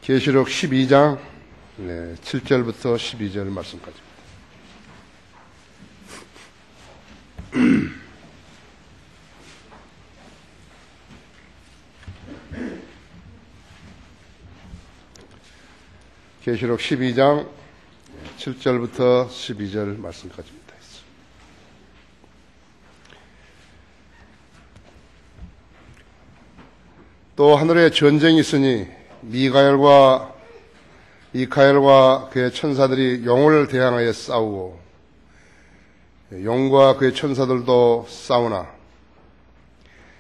계시록 12장 7절부터 12절 말씀까지. 계시록 12장 7절부터 12절 말씀까지입니다. 또 하늘에 전쟁이 있으니 미가엘과 그의 천사들이 용을 대항하여 싸우고 용과 그의 천사들도 싸우나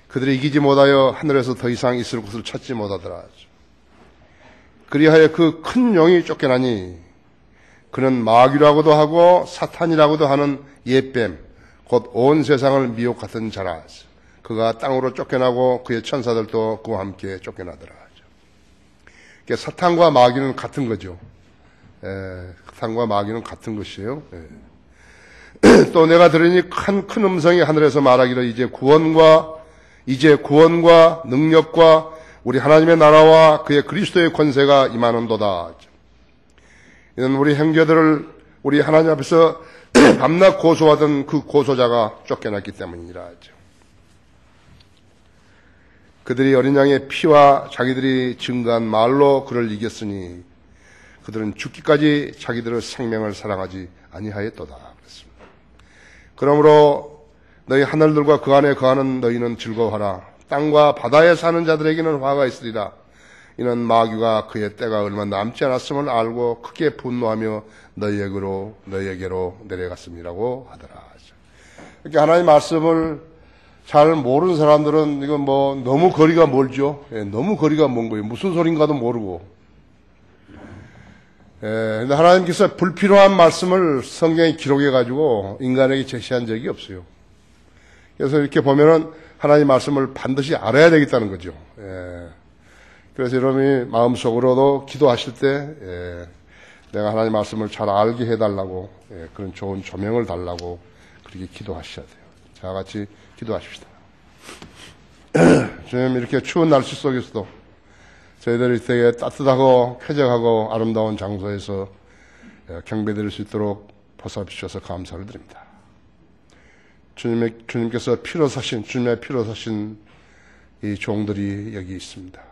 그들이 이기지 못하여 하늘에서 더 이상 있을 곳을 찾지 못하더라. 그리하여 그 큰 용이 쫓겨나니 그는 마귀라고도 하고 사탄이라고도 하는 옛뱀 곧 온 세상을 미혹 같은 자라. 그가 땅으로 쫓겨나고 그의 천사들도 그와 함께 쫓겨나더라. 사탄과 마귀는 같은 거죠. 사탄과 마귀는 같은 것이에요. 또 내가 들으니 큰 음성이 하늘에서 말하기를 이제 구원과 능력과 우리 하나님의 나라와 그의 그리스도의 권세가 임하는도다. 이는 우리 형제들을 우리 하나님 앞에서 밤낮 고소하던 그 고소자가 쫓겨났기 때문이라. 그들이 어린 양의 피와 자기들이 증거한 말로 그를 이겼으니 그들은 죽기까지 자기들의 생명을 사랑하지 아니하였도다. 그랬습니다. 그러므로 너희 하늘들과 그 안에 거하는 너희는 즐거워하라. 땅과 바다에 사는 자들에게는 화가 있으리라. 이는 마귀가 그의 때가 얼마 남지 않았음을 알고 크게 분노하며 너희에게로 내려갔음이라고 하더라. 이렇게 하나님의 말씀을 잘 모르는 사람들은 이건 너무 거리가 멀죠. 너무 거리가 먼 거예요. 무슨 소린가도 모르고. 근데 하나님께서 불필요한 말씀을 성경에 기록해가지고 인간에게 제시한 적이 없어요. 그래서 이렇게 보면은 하나님의 말씀을 반드시 알아야 되겠다는 거죠. 그래서 여러분이 마음속으로도 기도하실 때, 내가 하나님의 말씀을 잘 알게 해달라고, 그런 좋은 조명을 달라고 그렇게 기도하셔야 돼요. 자, 같이 기도하십시다. 주님, 이렇게 추운 날씨 속에서도 저희들이 되게 따뜻하고 쾌적하고 아름다운 장소에서 경배드릴 수 있도록 보살피셔서 감사를 드립니다. 주님께서 주님의 피로 사신 이 종들이 여기 있습니다.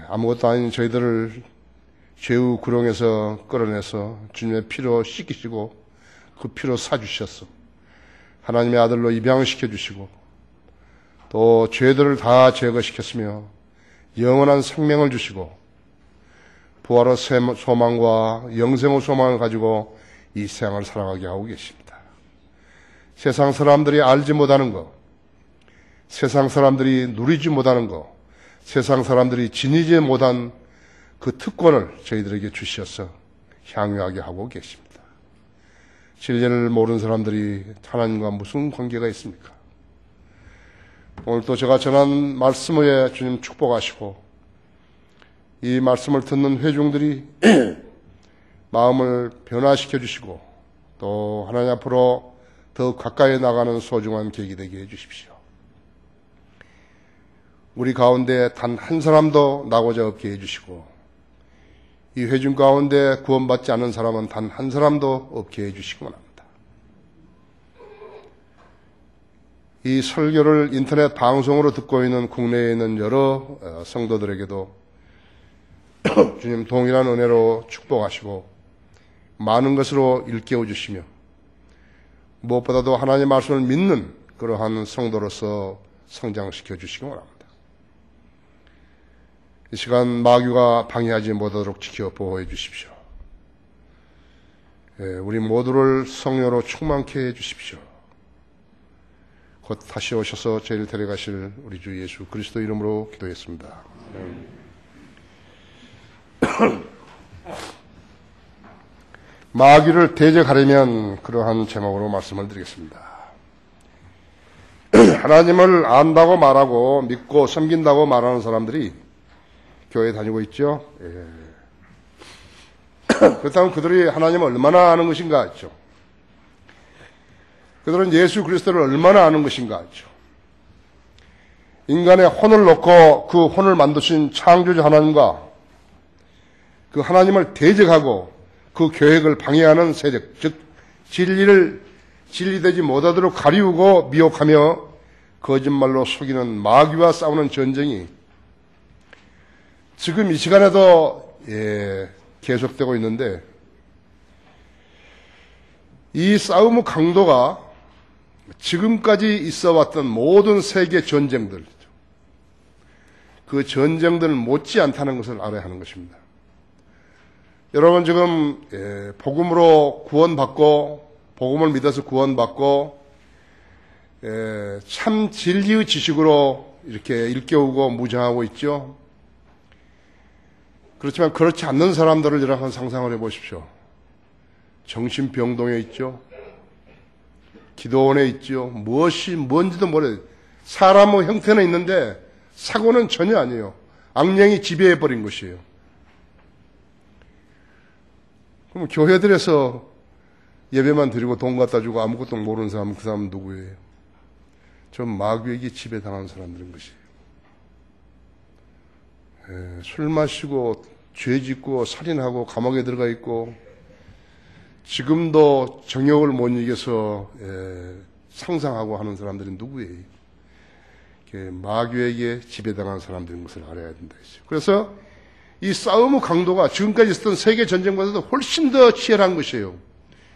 아무것도 아닌 저희들을 죄의 구렁에서 끌어내서 주님의 피로 씻기시고 그 피로 사주셨어. 하나님의 아들로 입양시켜 주시고 또 죄들을 다 제거시켰으며 영원한 생명을 주시고 부활의 소망과 영생의 소망을 가지고 이 세상을 살아가게 하고 계십니다. 세상 사람들이 알지 못하는 것, 세상 사람들이 누리지 못하는 것, 세상 사람들이 지니지 못한 그 특권을 저희들에게 주셔서 향유하게 하고 계십니다. 진리를 모르는 사람들이 하나님과 무슨 관계가 있습니까? 오늘 또 제가 전한 말씀 후에 주님 축복하시고 이 말씀을 듣는 회중들이 마음을 변화시켜 주시고 또 하나님 앞으로 더 가까이 나가는 소중한 계기 되게 해 주십시오. 우리 가운데 단 한 사람도 나고자 없게 해 주시고 이 회중 가운데 구원받지 않는 사람은 단 한 사람도 없게 해 주시기 원합니다. 이 설교를 인터넷 방송으로 듣고 있는 국내에 있는 여러 성도들에게도 주님 동일한 은혜로 축복하시고 많은 것으로 일깨워 주시며 무엇보다도 하나님의 말씀을 믿는 그러한 성도로서 성장시켜 주시기 원합니다. 이 시간 마귀가 방해하지 못하도록 지켜 보호해 주십시오. 우리 모두를 성령으로 충만케 해 주십시오. 곧 다시 오셔서 저희를 데려가실 우리 주 예수 그리스도 이름으로 기도했습니다. 마귀를 대적하려면 그러한 제목으로 말씀을 드리겠습니다. 하나님을 안다고 말하고 믿고 섬긴다고 말하는 사람들이 교회에 다니고 있죠. 그렇다면 그들이 하나님을 얼마나 아는 것인가 했죠. 그들은 예수 그리스도를 얼마나 아는 것인가 했죠. 인간의 혼을 놓고 그 혼을 만드신 창조주 하나님과 그 하나님을 대적하고 그 계획을 방해하는 세력, 즉 진리되지 못하도록 가리우고 미혹하며 거짓말로 속이는 마귀와 싸우는 전쟁이 지금 이 시간에도 계속되고 있는데, 이 싸움의 강도가 지금까지 있어왔던 모든 세계 전쟁들, 그 전쟁들 못지않다는 것을 알아야 하는 것입니다. 여러분, 지금 복음으로 구원받고 복음을 믿어서 구원받고 참 진리의 지식으로 이렇게 일깨우고 무장하고 있죠. 그렇지만 그렇지 않는 사람들을 여러분 상상을 해보십시오. 정신병동에 있죠. 기도원에 있죠. 무엇이 뭔지도 모르요. 사람의 형태는 있는데 사고는 전혀 아니에요. 악령이 지배해버린 것이에요. 그럼 교회들에서 예배만 드리고 돈 갖다 주고 아무것도 모르는 사람, 그 사람은 누구예요? 전 마귀에게 지배당한 사람들인 것이에요. 술 마시고 죄 짓고 살인하고 감옥에 들어가 있고 지금도 정욕을 못 이겨서 상상하고 하는 사람들은 누구예요? 마귀에게 지배당한 사람들인 것을 알아야 된다. 그래서 이 싸움의 강도가 지금까지 있었던 세계 전쟁보다도 훨씬 더 치열한 것이에요.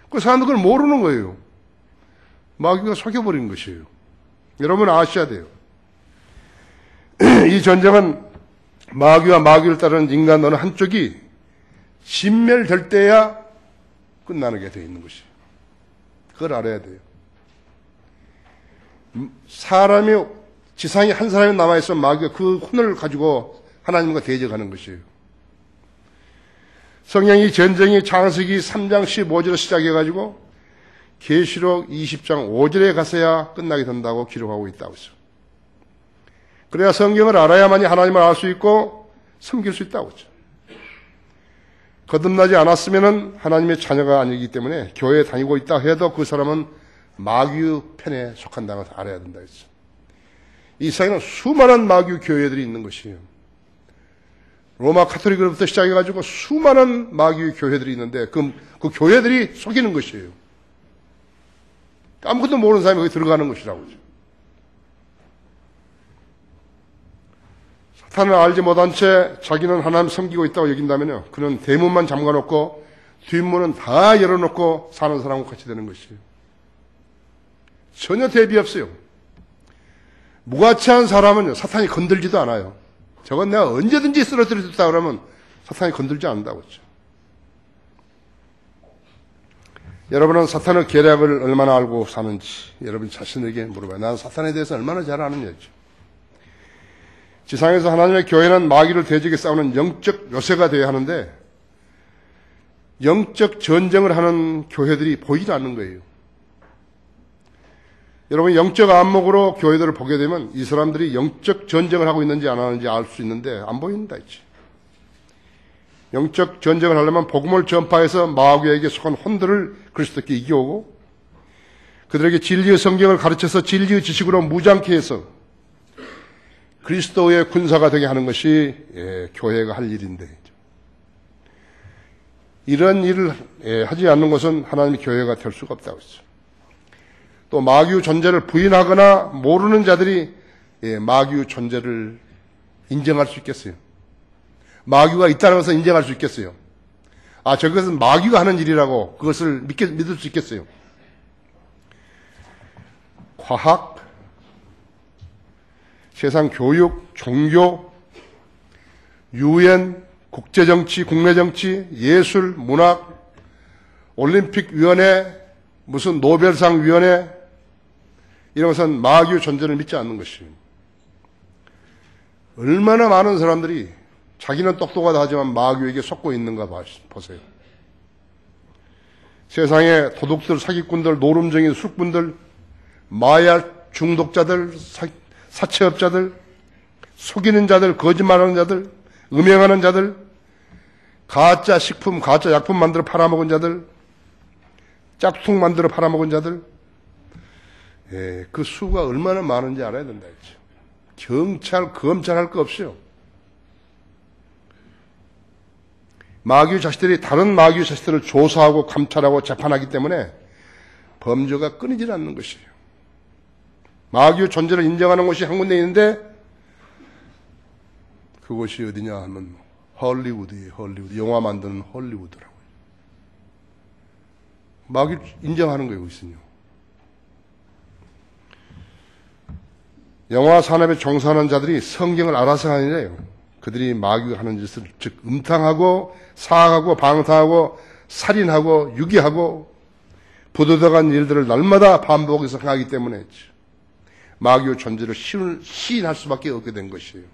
그 사람들 그걸 모르는 거예요. 마귀가 속여버린 것이에요. 여러분 아셔야 돼요. 이 전쟁은 마귀와 마귀를 따르는 인간 어느 한쪽이 진멸될 때야 끝나게 되어 있는 것이에요. 그걸 알아야 돼요. 사람이, 지상에 한 사람이 남아있으면 마귀가 그 혼을 가지고 하나님과 대적하는 것이에요. 성경이 전쟁이 창세기 3장 15절에 시작해가지고 계시록 20장 5절에 가서야 끝나게 된다고 기록하고 있다고 했어요. 그래야 성경을 알아야만이 하나님을 알 수 있고 섬길 수 있다고 했죠. 거듭나지 않았으면 하나님의 자녀가 아니기 때문에 교회에 다니고 있다 해도 그 사람은 마귀의 편에 속한다는 것을 알아야 된다 했죠. 이 세상에는 수많은 마귀 교회들이 있는 것이에요. 로마 카톨릭으로부터 시작해가지고 수많은 마귀 교회들이 있는데 그 교회들이 속이는 것이에요. 아무것도 모르는 사람이 거기 들어가는 것이라고 하죠. 사탄을 알지 못한 채 자기는 하나님 섬기고 있다고 여긴다면요, 그는 대문만 잠가놓고 뒷문은 다 열어놓고 사는 사람과 같이 되는 것이에요. 전혀 대비 없어요. 무가치한 사람은요, 사탄이 건들지도 않아요. 저건 내가 언제든지 쓰러뜨릴 수 있다 그러면 사탄이 건들지 않는다고 했죠. 여러분은 사탄의 계략을 얼마나 알고 사는지 여러분 자신에게 물어봐요. 나는 사탄에 대해서 얼마나 잘 아느냐죠. 지상에서 하나님의 교회는 마귀를 대적해 싸우는 영적 요새가 되어야 하는데 영적 전쟁을 하는 교회들이 보이지 않는 거예요. 여러분, 영적 안목으로 교회들을 보게 되면 이 사람들이 영적 전쟁을 하고 있는지 안 하는지 알 수 있는데 안 보인다 했지. 영적 전쟁을 하려면 복음을 전파해서 마귀에게 속한 혼들을 그리스도께 이겨오고 그들에게 진리의 성경을 가르쳐서 진리의 지식으로 무장케 해서 그리스도의 군사가 되게 하는 것이 교회가 할 일인데, 이런 일을 하지 않는 것은 하나님의 교회가 될 수가 없다고 했죠. 또 마귀의 존재를 부인하거나 모르는 자들이 마귀의 존재를 인정할 수 있겠어요? 마귀가 있다는 것을 인정할 수 있겠어요? 아, 저것은 마귀가 하는 일이라고 그것을 믿을 수 있겠어요? 과학, 세상 교육, 종교, 유엔, 국제정치, 국내정치, 예술, 문학, 올림픽위원회, 무슨 노벨상위원회, 이런 것은 마귀의 존재를 믿지 않는 것이에요. 얼마나 많은 사람들이 자기는 똑똑하다 하지만 마귀에게 속고 있는가 보세요. 세상에 도둑들, 사기꾼들, 노름쟁이, 술꾼들, 마약 중독자들, 사채업자들, 속이는 자들, 거짓말하는 자들, 음행하는 자들, 가짜 식품, 가짜 약품 만들어 팔아먹은 자들, 짝퉁 만들어 팔아먹은 자들, 그 수가 얼마나 많은지 알아야 된다 했죠. 경찰, 검찰 할 거 없어요. 마귀의 자식들이 다른 마귀의 자식들을 조사하고 감찰하고 재판하기 때문에 범죄가 끊이질 않는 것이에요. 마귀의 존재를 인정하는 곳이 한 군데 있는데 그곳이 어디냐 하면 헐리우드예요. 헐리우드. 영화 만드는 헐리우드라고요. 마귀 인정하는 거예요. 여기서는요. 영화 산업에 종사하는 자들이 성경을 알아서 하는 일이에요. 그들이 마귀가 하는 짓을 즉 음탕하고 사악하고 방탕하고 살인하고 유기하고 부도덕한 일들을 날마다 반복해서 행하기 때문에 마귀의 존재를 시인할 수밖에 없게 된 것이에요.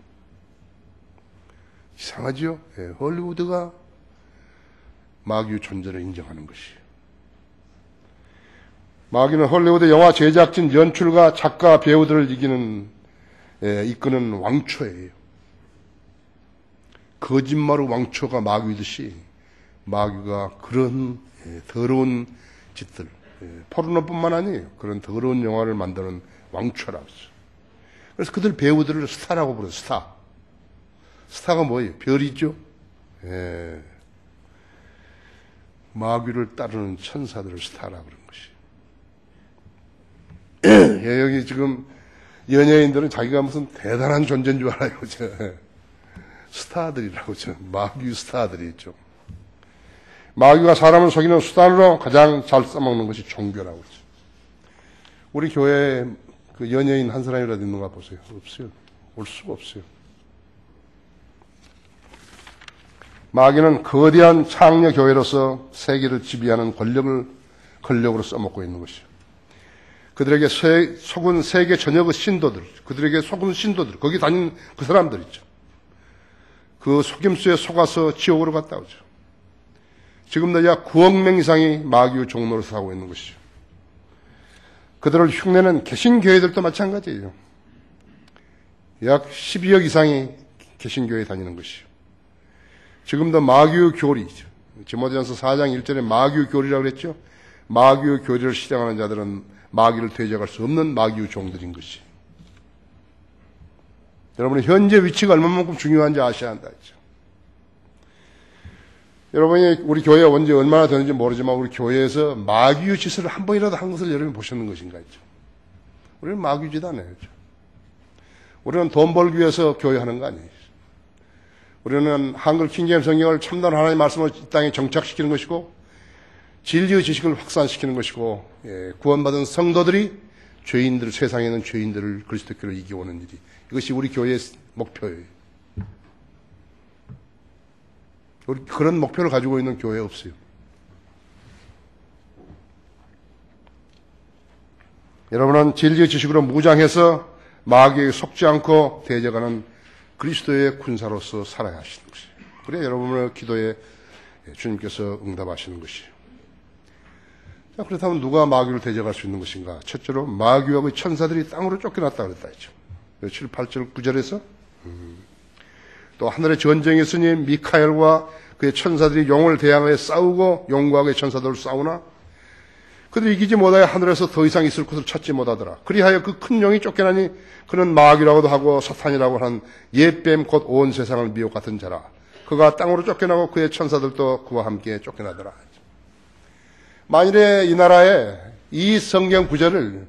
이상하죠? 예, 헐리우드가 마귀의 존재를 인정하는 것이에요. 마귀는 헐리우드 영화 제작진, 연출가, 작가, 배우들을 이끄는 왕초예요. 거짓말의 왕초가 마귀듯이 마귀가 그런 더러운 짓들, 포르노뿐만 아니에요. 그런 더러운 영화를 만드는 왕초라고 했어요. 그래서 그들 배우들을 스타라고 부르어요. 스타. 스타가 뭐예요? 별이죠. 마귀를 따르는 천사들을 스타라고 그런 것이. 여기 지금 연예인들은 자기가 무슨 대단한 존재인 줄 알아요. 스타들이라고 죠. 마귀 스타들이 있죠. 마귀가 사람을 속이는 수단으로 가장 잘 써먹는 것이 종교라고 그러죠. 우리 교회에 그 연예인 한 사람이라도 있는가 보세요. 없어요. 올 수가 없어요. 마귀는 거대한 창녀 교회로서 세계를 지배하는 권력으로 써먹고 있는 것이죠. 그들에게 속은 세계 전역의 신도들, 그들에게 속은 신도들, 거기 다니는 그 사람들 있죠. 그 속임수에 속아서 지옥으로 갔다 오죠. 지금도 약 9억 명 이상이 마귀의 종로를 사고 있는 것이죠. 그들을 흉내낸 개신교회들도 마찬가지예요. 약 12억 이상이 개신교회에 다니는 것이죠. 지금도 마귀의 교리죠. 디모데전서 4장 1절에 마귀의 교리라고 그랬죠. 마귀의 교리를 실행하는 자들은 마귀를 대적할 수 없는 마귀의 종들인 것이. 여러분의 현재 위치가 얼마만큼 중요한지 아셔야 한다 했죠. 여러분이 우리 교회에 온 지 얼마나 되는지 모르지만 우리 교회에서 마귀의 짓을 한 번이라도 한 것을 여러분이 보셨는 것인가 했죠. 우리는 마귀의 짓 안 해요. 우리는 돈 벌기 위해서 교회하는 거 아니에요. 우리는 한글 킹제임 성경을 참된 하나님의 말씀을 이 땅에 정착시키는 것이고 진리의 지식을 확산시키는 것이고 구원받은 성도들이 세상에 있는 죄인들을 그리스도께로 이겨오는 일이 이것이 우리 교회의 목표예요. 우리 그런 목표를 가지고 있는 교회 없어요. 여러분은 진리의 지식으로 무장해서 마귀에게 속지 않고 대적하는 그리스도의 군사로서 살아야 하시는 것이에요. 그래야 여러분의 기도에 주님께서 응답하시는 것이에요. 자, 그렇다면 누가 마귀를 대적할 수 있는 것인가? 첫째로 마귀와 그 천사들이 땅으로 쫓겨났다 그랬다 했죠. 7, 8절, 9절에서 또 하늘의 전쟁에 있으니 미카엘과 그의 천사들이 용을 대항하여 싸우고 용과 그의 천사들을 싸우나 그들이 이기지 못하여 하늘에서 더 이상 있을 곳을 찾지 못하더라. 그리하여 그 큰 용이 쫓겨나니 그는 마귀라고도 하고 사탄이라고 하는 옛뱀 곧 온 세상을 미혹 같은 자라. 그가 땅으로 쫓겨나고 그의 천사들도 그와 함께 쫓겨나더라. 만일에 이 나라에 이 성경 구절을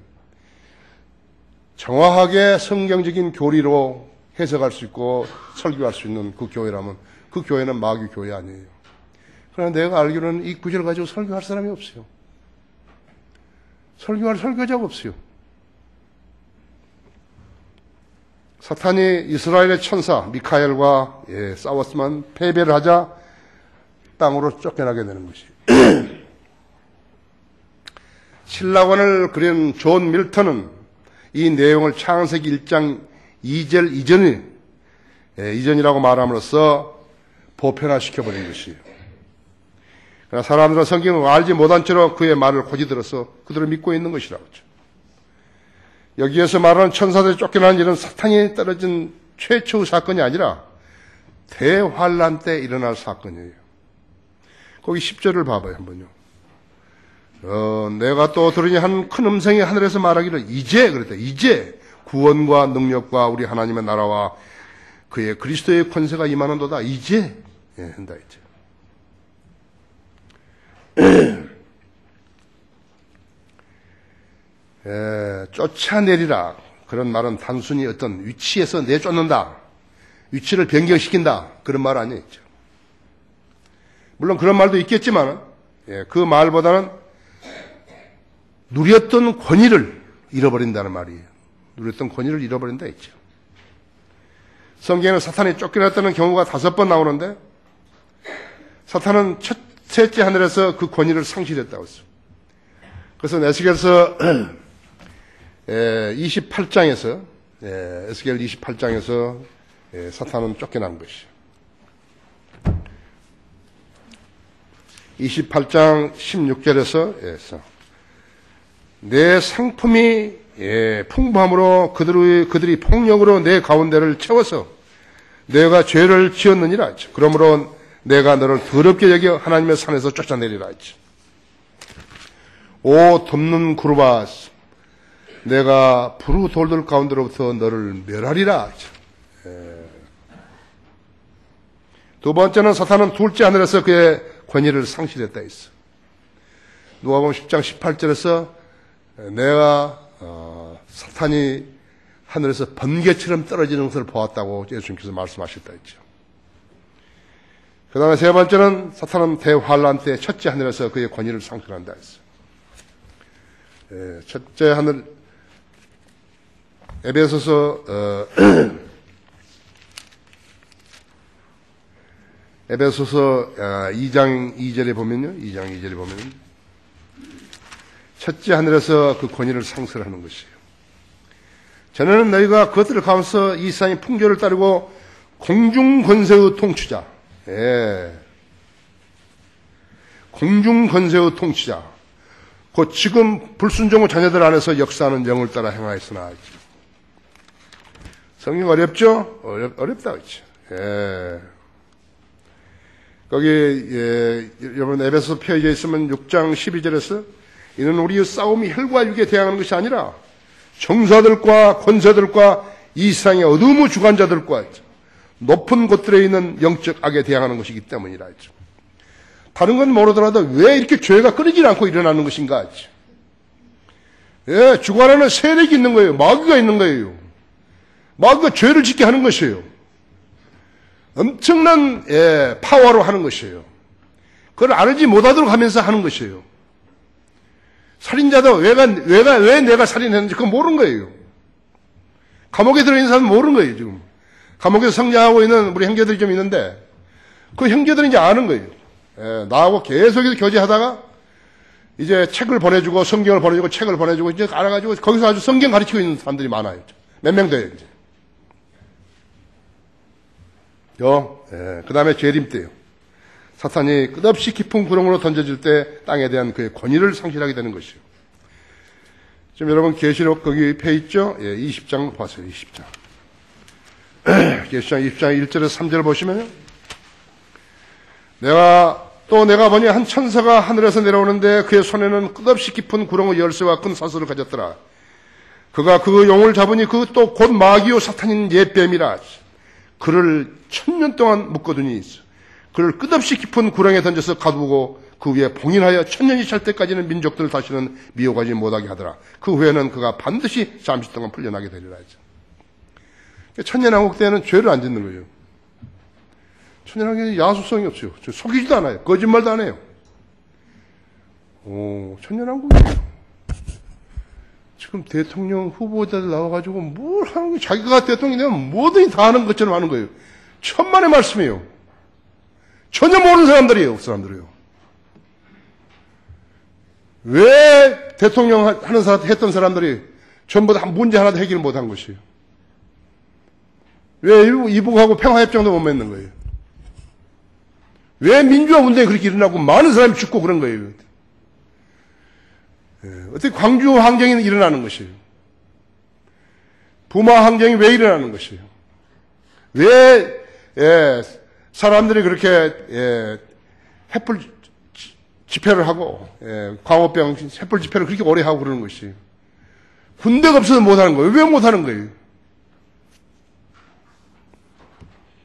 정확하게 성경적인 교리로 해석할 수 있고 설교할 수 있는 그 교회라면 그 교회는 마귀 교회 아니에요. 그러나 내가 알기로는 이 구절을 가지고 설교할 사람이 없어요. 설교할 설교자가 없어요. 사탄이 이스라엘의 천사 미카엘과 싸웠지만 패배를 하자 땅으로 쫓겨나게 되는 것이에요. 신라원을 그린 존 밀턴은 이 내용을 창세기 1장 2절 이전이라고 말함으로써 보편화시켜버린 것이에요. 그러나 사람들은 성경을 알지 못한 채로 그의 말을 고지 들어서 그들을 믿고 있는 것이라고 하죠. 여기에서 말하는 천사들이 쫓겨나는 일은 사탄이 떨어진 최초의 사건이 아니라 대환란 때 일어날 사건이에요. 거기 10절을 봐봐요 한번요. 내가 또 들으니 한 큰 음성이 하늘에서 말하기를 이제 그랬다. 이제 구원과 능력과 우리 하나님의 나라와 그의 그리스도의 권세가 임하는도다. 이제 한다 이제. 쫓아내리라. 그런 말은 단순히 어떤 위치에서 내쫓는다, 위치를 변경시킨다, 그런 말 아니겠죠. 물론 그런 말도 있겠지만 그 말보다는 누렸던 권위를 잃어버린다는 말이에요. 누렸던 권위를 잃어버린다 했죠. 성경에는 사탄이 쫓겨났다는 경우가 5번 나오는데 사탄은 셋째 하늘에서 그 권위를 상실했다고 했어요. 그래서 에스겔서 28장에서 에스겔 28장에서 사탄은 쫓겨난 것이요. 28장 16절에서 내 상품이 풍부함으로 그들이 폭력으로 내 가운데를 채워서 내가 죄를 지었느니라 했죠. 그러므로 내가 너를 더럽게 여겨 하나님의 산에서 쫓아내리라 했죠. 오 덮는 구르바스, 내가 푸르 돌들 가운데로부터 너를 멸하리라 했죠. 두 번째는 사탄은 둘째 하늘에서 그의 권위를 상실했다 했어. 누가복음 10장 18절에서 내가 사탄이 하늘에서 번개처럼 떨어지는 것을 보았다고 예수님께서 말씀하셨다 했죠. 그 다음에 세 번째는 사탄은 대환란 때 첫째 하늘에서 그의 권위를 상실한다 했어. 첫째 하늘 에베소서 2장 2절에 보면요. 2장 2절에 보면 첫째 하늘에서 그 권위를 상실하는 것이에요. 전에는 너희가 그것들을 가면서 이 세상의 풍조를 따르고 공중 권세의 통치자, 공중 권세의 통치자, 곧 지금 불순종의 자녀들 안에서 역사하는 영을 따라 행하였으나. 성경 어렵죠? 어렵다 그렇죠. 거기 여러분 에베소 펴져 있으면 6장 12절에서 이는 우리의 싸움이 혈과 육에 대항하는 것이 아니라 정사들과 권세들과 이 세상의 어둠의 주관자들과 높은 곳들에 있는 영적 악에 대항하는 것이기 때문이라 했죠. 다른 건 모르더라도 왜 이렇게 죄가 끊이질 않고 일어나는 것인가 했죠. 주관하는 세력이 있는 거예요. 마귀가 있는 거예요. 마귀가 죄를 짓게 하는 것이에요. 엄청난 파워로 하는 것이에요. 그걸 알지 못하도록 하면서 하는 것이에요. 살인자도 왜 내가 살인했는지 그거 모르는 거예요. 감옥에 들어있는 사람은 모르는 거예요. 지금 감옥에서 성장하고 있는 우리 형제들이 좀 있는데 그 형제들은 이제 아는 거예요. 나하고 계속해서 교제하다가 이제 책을 보내주고 성경을 보내주고 책을 보내주고 이제 알아가지고 거기서 아주 성경 가르치고 있는 사람들이 많아요. 몇 명 돼요. 이제. 그 다음에 재림 때요. 사탄이 끝없이 깊은 구렁으로 던져질 때 땅에 대한 그의 권위를 상실하게 되는 것이요. 지금 여러분 계시록 거기 펴 있죠? 20장 보세요. 20장. 계시장 20장 1절에서 3절 보시면요. 내가 보니 한 천사가 하늘에서 내려오는데 그의 손에는 끝없이 깊은 구렁의 열쇠와 큰 사슬을 가졌더라. 그가 그 용을 잡으니 그 또 곧 마귀요 사탄인 옛 뱀이라. 그를 1000년 동안 묶어두니 있어. 그를 끝없이 깊은 구렁에 던져서 가두고 그 위에 봉인하여 1000년이 찰 때까지는 민족들을 다시는 미혹하지 못하게 하더라. 그 후에는 그가 반드시 잠시 동안 풀려나게 되리라 했죠. 천년왕국 때는 죄를 안 짓는 거예요. 천년왕국에는 야수성이 없어요. 속이지도 않아요. 거짓말도 안 해요. 천년왕국이에요. 지금 대통령 후보자들 나와가지고 뭘 하는 거예요. 자기가 대통령이 되면 뭐든지 다 하는 것처럼 하는 거예요. 천만의 말씀이에요. 전혀 모르는 사람들이에요. 사람들이요. 왜 대통령 하는 사람 했던 사람들이 전부 다 문제 하나도 해결 못한 것이에요. 왜 이북하고 평화협정도 못 맺는 거예요. 왜 민주화 운동이 그렇게 일어나고 많은 사람이 죽고 그런 거예요. 어떻게 광주 항쟁이 일어나는 것이에요. 부마 항쟁이 왜 일어나는 것이에요. 왜 사람들이 그렇게 횃불 집회를 하고 광우병 횃불 집회를 그렇게 오래 하고 그러는 것이에요. 군대가 없어서 못하는 거예요. 왜 못하는 거예요?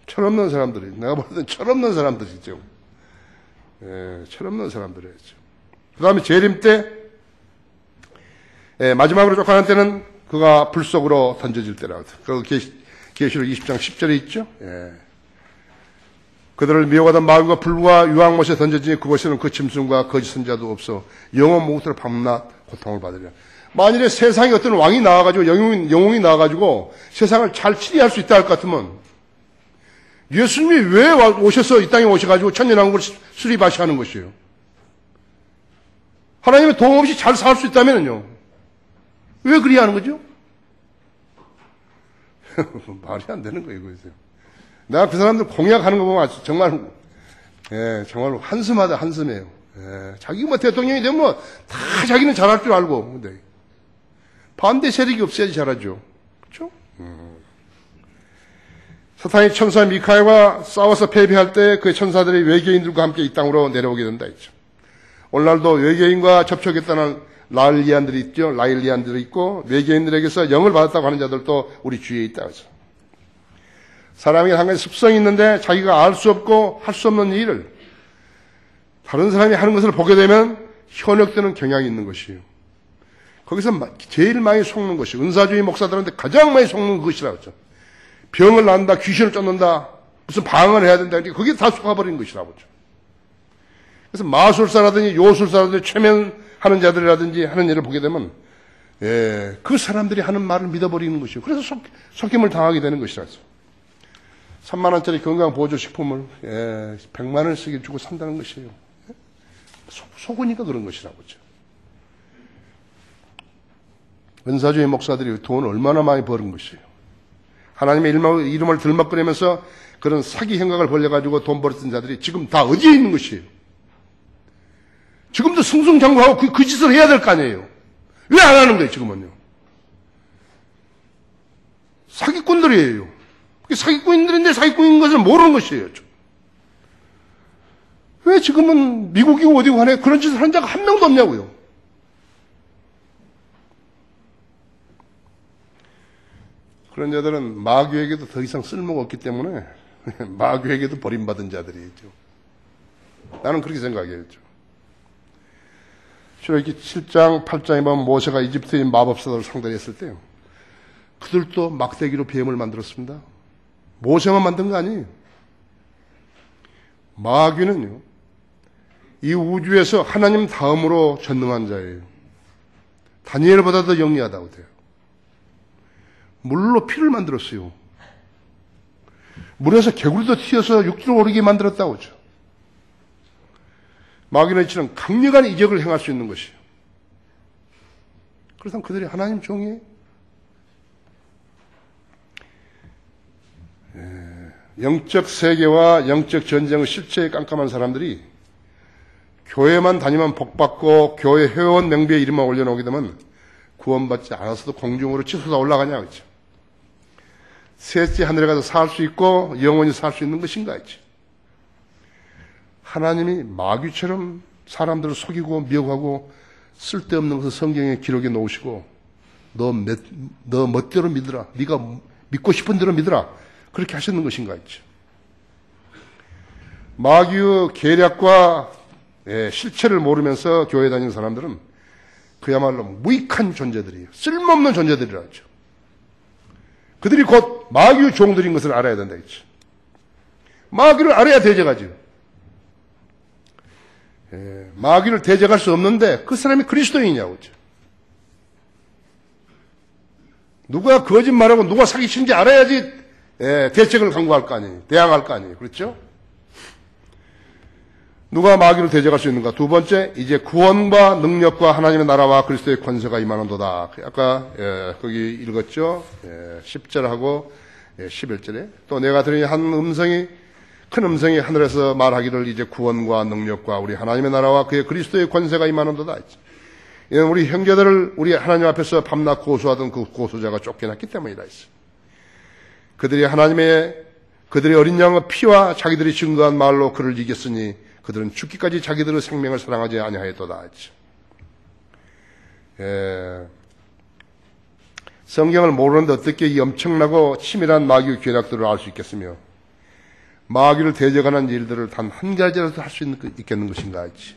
철없는 사람들이, 내가 볼 때는 철없는 사람들이죠. 예, 철없는 사람들이었죠. 그 다음에 재림 때, 예, 마지막으로 쫓아가는 때는 그가 불 속으로 던져질 때라고. 그 계시록 20장 10절에 있죠. 예. 그들을 미혹하던 마귀가 불과 유황못에 던져지니 그곳에는 그 짐승과 거짓 선자도 없어 영원 무후토록 밤낮 고통을 받으리라. 만일에 세상에 어떤 왕이 나와가지고 영웅이 나와가지고 세상을 잘 치리할 수 있다 할 것 같으면 예수님이 왜 오셔서 이 땅에 오셔가지고 천년왕국을 수리바시하는 것이에요? 하나님의 도움 없이 잘 살 수 있다면요. 왜 그리 하는 거죠? 말이 안 되는 거예요, 이거죠. 내가 그 사람들 공약하는 거 보면 정말, 예, 정말 한심하다, 한심해요. 예, 자기 뭐 대통령이 되면 뭐 다 자기는 잘할 줄 알고, 근데 반대 세력이 없어야지 잘하죠. 그렇죠? 사탄이 천사 미카엘과 싸워서 패배할 때 그 천사들이 외계인들과 함께 이 땅으로 내려오게 된다 했죠. 오늘날도 외계인과 접촉했다는 라일리안들이 있죠. 라일리안들이 있고 외계인들에게서 영을 받았다고 하는 자들도 우리 주위에 있다 그죠. 사람에게 한 가지 습성이 있는데 자기가 알 수 없고 할 수 없는 일을 다른 사람이 하는 것을 보게 되면 현혹되는 경향이 있는 것이에요. 거기서 제일 많이 속는 것이 은사주의 목사들한테 가장 많이 속는 것이라고 했죠. 병을 낳는다, 귀신을 쫓는다, 무슨 방언을 해야 된다, 그게 다 속아버린 것이라고 했죠. 그래서 마술사라든지 요술사라든지 최면하는 자들이라든지 하는 일을 보게 되면 예, 그 사람들이 하는 말을 믿어버리는 것이에요. 그래서 속임을 당하게 되는 것이라고 했죠. 3만 원짜리 건강보조식품을 100만 원씩 주고 산다는 것이에요. 속으니까 그런 것이라고 했죠. 은사주의 목사들이 돈을 얼마나 많이 버는 것이에요. 하나님의 이름을 들먹거리면서 그런 사기 행각을 벌려가지고 돈 벌었던 자들이 지금 다 어디에 있는 것이에요. 지금도 승승장구하고 그 짓을 해야 될 거 아니에요. 왜 안 하는 거예요, 지금은요? 사기꾼들이에요. 사기꾼들인데 사기꾼인 것을 모르는 것이에요. 왜 지금은 미국이고 어디고 하네 그런 짓을 한 자가 한 명도 없냐고요. 그런 자들은 마귀에게도 더 이상 쓸모가 없기 때문에 마귀에게도 버림받은 자들이죠. 나는 그렇게 생각해야죠. 출애굽기 7장, 8장에 보면 모세가 이집트의 마법사들을 상대했을 때 그들도 막대기로 뱀을 만들었습니다. 모세만 만든 거 아니에요. 마귀는요, 이 우주에서 하나님 다음으로 전능한 자예요. 다니엘보다 더 영리하다고 돼요. 물로 피를 만들었어요. 물에서 개구리도 튀어서 육지로 오르게 만들었다고 하죠. 마귀는 이처럼 강력한 이적을 행할 수 있는 것이에요. 그렇다면 그들이 하나님 종이에요? 영적 세계와 영적 전쟁의 실체에 깜깜한 사람들이 교회만 다니면 복받고 교회 회원 명비에 이름만 올려놓게 되면 구원받지 않아서도 공중으로 치솟아 올라가냐 그렇죠. 셋째 하늘에 가서 살 수 있고 영원히 살 수 있는 것인가 했지. 하나님이 마귀처럼 사람들을 속이고 미혹하고 쓸데없는 것을 성경에 기록해 놓으시고 너 멋대로 믿으라. 네가 믿고 싶은 대로 믿으라. 그렇게 하셨는 것인가 했죠. 마귀의 계략과 실체를 모르면서 교회 다니는 사람들은 그야말로 무익한 존재들이에요. 쓸모없는 존재들이라 하죠. 그들이 곧 마귀의 종들인 것을 알아야 된다 했죠. 마귀를 알아야 대적하죠. 마귀를 대적할 수 없는데 그 사람이 그리스도인이냐고 그죠. 누가 거짓말하고 누가 사기치는지 알아야지 대책을 강구할 거 아니에요. 대항할 거 아니에요. 그렇죠? 누가 마귀를 대적할 수 있는가? 두 번째, 이제 구원과 능력과 하나님의 나라와 그리스도의 권세가 임하는도다. 아까 거기 읽었죠? 10절하고 11절에 또 내가 들으니 큰 음성이 하늘에서 말하기를 이제 구원과 능력과 우리 하나님의 나라와 그의 그리스도의 권세가 임하는도다. 이는 우리 형제들을 우리 하나님 앞에서 밤낮 고소하던 그 고소자가 쫓겨났기 때문이다 했어요. 그들의 어린 양의 피와 자기들이 증거한 말로 그를 이겼으니 그들은 죽기까지 자기들의 생명을 사랑하지 아니하였도다 했죠. 성경을 모르는데 어떻게 이 엄청나고 치밀한 마귀의 괴략들을 알 수 있겠으며 마귀를 대적하는 일들을 단 한 가지라도 할 수 있겠는 것인가 하지.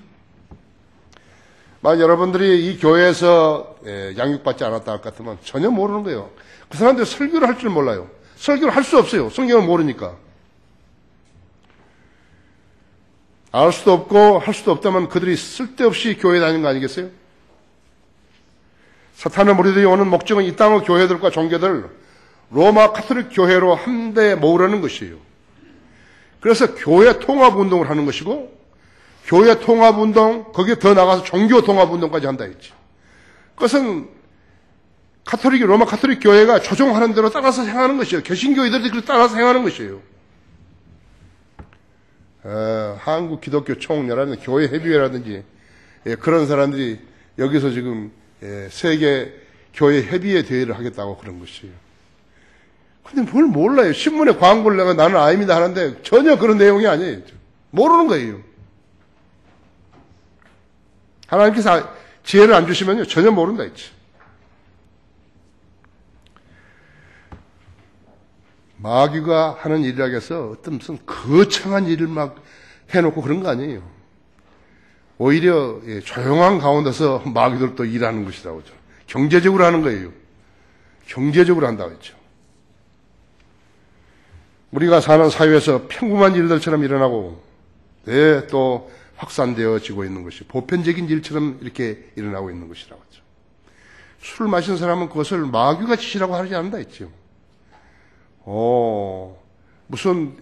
만약 여러분들이 이 교회에서 양육받지 않았다 할 것 같으면 전혀 모르는 거예요. 그 사람들이 설교를 할 줄 몰라요. 설교를 할 수 없어요. 성경을 모르니까. 알 수도 없고 할 수도 없다면 그들이 쓸데없이 교회에 다니는 거 아니겠어요? 사탄의 무리들이 오는 목적은 이 땅의 교회들과 종교들 로마 카톨릭 교회로 한데 모으려는 것이에요. 그래서 교회 통합운동을 하는 것이고 교회 통합운동, 거기에 더 나가서 종교 통합운동까지 한다 했지. 그것은 로마 카톨릭 교회가 조종하는 대로 따라서 행하는 것이에요. 개신교회들이 그렇게 따라서 행하는 것이에요. 한국 기독교 총연합이나 교회 협의회라든지 그런 사람들이 여기서 지금 세계 교회 협의회 대회를 하겠다고 그런 것이에요. 근데 뭘 몰라요. 신문에 광고를 내가 나는 아닙니다 하는데 전혀 그런 내용이 아니에요. 모르는 거예요. 하나님께서 지혜를 안 주시면요 전혀 모른다 했지. 마귀가 하는 일이라고 해서 어떤 무슨 거창한 일을 막 해놓고 그런 거 아니에요. 오히려 조용한 가운데서 마귀들도 일하는 것이라고 하죠. 경제적으로 하는 거예요. 경제적으로 한다고 했죠. 우리가 사는 사회에서 평범한 일들처럼 일어나고 또 확산되어지고 있는 것이 보편적인 일처럼 이렇게 일어나고 있는 것이라고 하죠. 술을 마시는 사람은 그것을 마귀가 짓이라고 하지 않는다 했죠. 무슨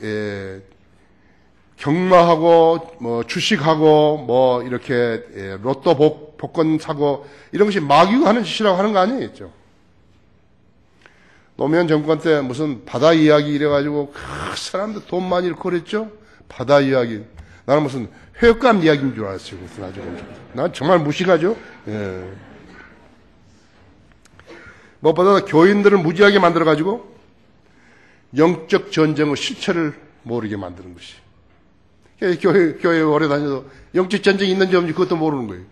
경마하고 뭐 주식하고 이렇게 로또 복권 사고 이런 것이 마귀가 하는 짓이라고 하는 거 아니겠죠. 노무현 정권 때 무슨 바다 이야기 이래가지고 그 사람들 돈 많이 잃고 그랬죠. 바다 이야기. 나는 무슨 회감 이야기인 줄 알았어요. 난 정말 무식하죠. 무엇보다 교인들을 무지하게 만들어가지고 영적 전쟁의 실체를 모르게 만드는 것이. 교회 오래 다녀도 영적 전쟁이 있는지 없는지 그것도 모르는 거예요.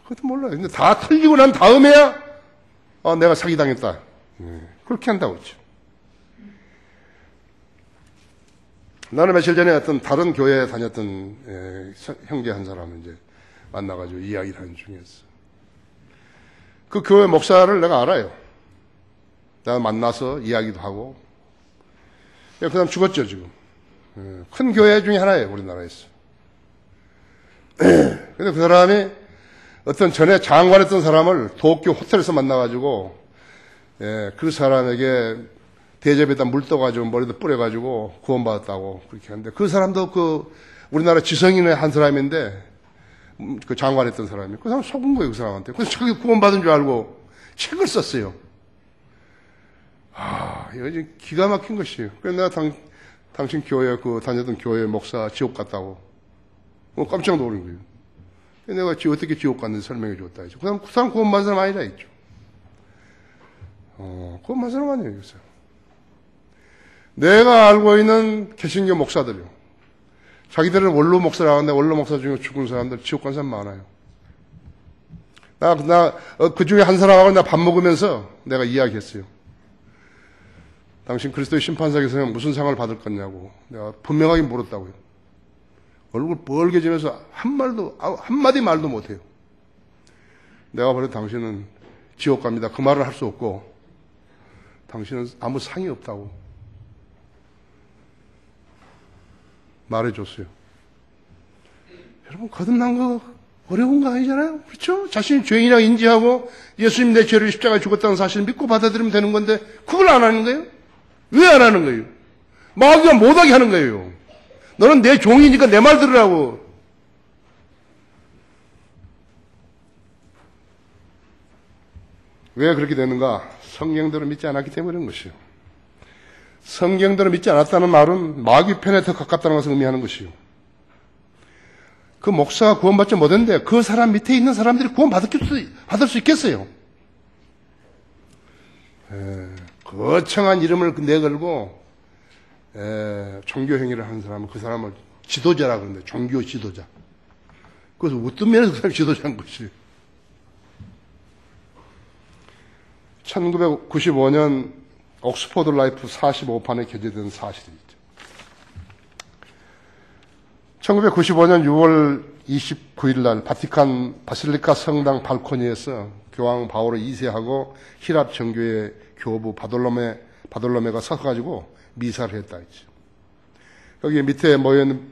그것도 몰라요. 근데 다 털리고 난 다음에야 내가 사기당했다. 그렇게 한다고 했죠. 나는 며칠 전에 어떤 다른 교회에 다녔던 형제 한 사람을 이제 만나가지고 이야기를 하는 중이었어. 그 교회 목사를 내가 알아요. 내가 만나서 이야기도 하고. 그 사람 죽었죠, 지금. 큰 교회 중에 하나예요, 우리나라에서. 근데 그 사람이 어떤 전에 장관했던 사람을 도쿄 호텔에서 만나가지고, 그 사람에게 대접에다 물 떠가지고 머리도 뿌려가지고 구원받았다고 그렇게 하는데 그 사람도 우리나라 지성인의 한 사람인데 그 장관했던 사람이 그 사람 속은 거예요, 그 사람한테. 그래서 자기 구원받은 줄 알고 책을 썼어요. 이거 이제 기가 막힌 것이에요. 그래서 내가 당신 교회 다녔던 교회 목사 지옥 갔다고 깜짝 놀란 거예요. 내가 어떻게 지옥 갔는지 설명해 줬다 했죠. 그 사람 구원받은 사람 아니라 했죠. 구원받은 사람 아니에요, 그 사람. 내가 알고 있는 개신교 목사들이요. 자기들은 원로 목사라고 하는데 원로 목사 중에 죽은 사람들 지옥 간 사람 많아요. 그 중에 한 사람하고 나 밥 먹으면서 내가 이야기했어요. 당신 그리스도의 심판석에서는 무슨 상을 받을 거냐고 내가 분명하게 물었다고요. 얼굴 뻘개지면서 한마디 말도 못해요. 내가 보내 당신은 지옥 갑니다. 그 말을 할 수 없고 당신은 아무 상이 없다고 말해줬어요. 여러분 거듭난 거 어려운 거 아니잖아요. 그렇죠? 자신이 죄인이라고 인지하고 예수님 내 죄를 십자가에 죽었다는 사실을 믿고 받아들이면 되는 건데 그걸 안 하는 거예요? 왜 안 하는 거예요? 마귀가 못하게 하는 거예요. 너는 내 종이니까 내 말 들으라고. 왜 그렇게 되는가? 성경대로 믿지 않았기 때문에 그런 것이요. 성경대로 믿지 않았다는 말은 마귀 편에 더 가깝다는 것을 의미하는 것이요. 그 목사가 구원받지 못했는데 그 사람 밑에 있는 사람들이 구원받을 수 있겠어요? 거창한 이름을 내걸고 종교 행위를 하는 사람은 그 사람을 지도자라고 그러는데 종교 지도자. 그래서 어떤 면에서 그 사람이 지도자인 것이에요. 1995년 옥스퍼드 라이프 45판에 게재된 사실이죠. 1995년 6월 29일 날 바티칸 바실리카 성당 발코니에서 교황 바오로 2세하고 히랍 정교회 교부 바돌로메가 서가지고 미사를 했다 했죠. 여기 밑에 모여있는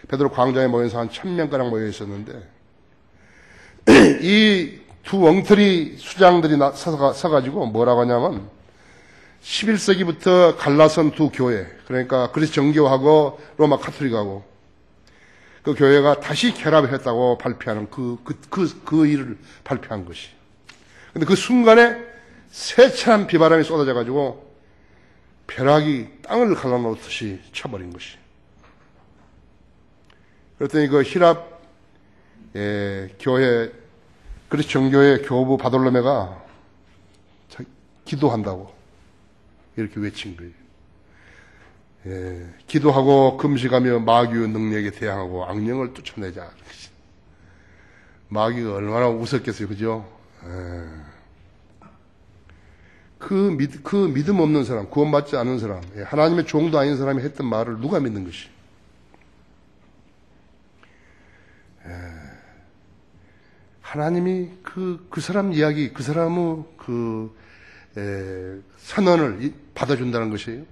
베드로 광장에 모여서 한 1000명가량 모여 있었는데 이 두 엉터리 수장들이 서가지고 뭐라고 하냐면 11세기부터 갈라선 두 교회, 그러니까 그리스 정교하고 로마 카톨릭하고 그 교회가 다시 결합을 했다고 발표하는 그 일을 발표한 것이. 근데 그 순간에 세찬 비바람이 쏟아져가지고 벼락이 땅을 갈라놓듯이 쳐버린 것이. 그랬더니 그 히랍 교회, 그리스 정교회 교부 바돌로메가 기도한다고 이렇게 외친 거예요. 기도하고 금식하며 마귀의 능력에 대항하고 악령을 쫓아내자. 마귀가 얼마나 웃었겠어요, 그죠? 그 믿음 없는 사람, 구원받지 않은 사람, 하나님의 종도 아닌 사람이 했던 말을 누가 믿는 것이? 하나님이 그 사람 이야기, 그 사람의 선언을 받아준다는 것이에요.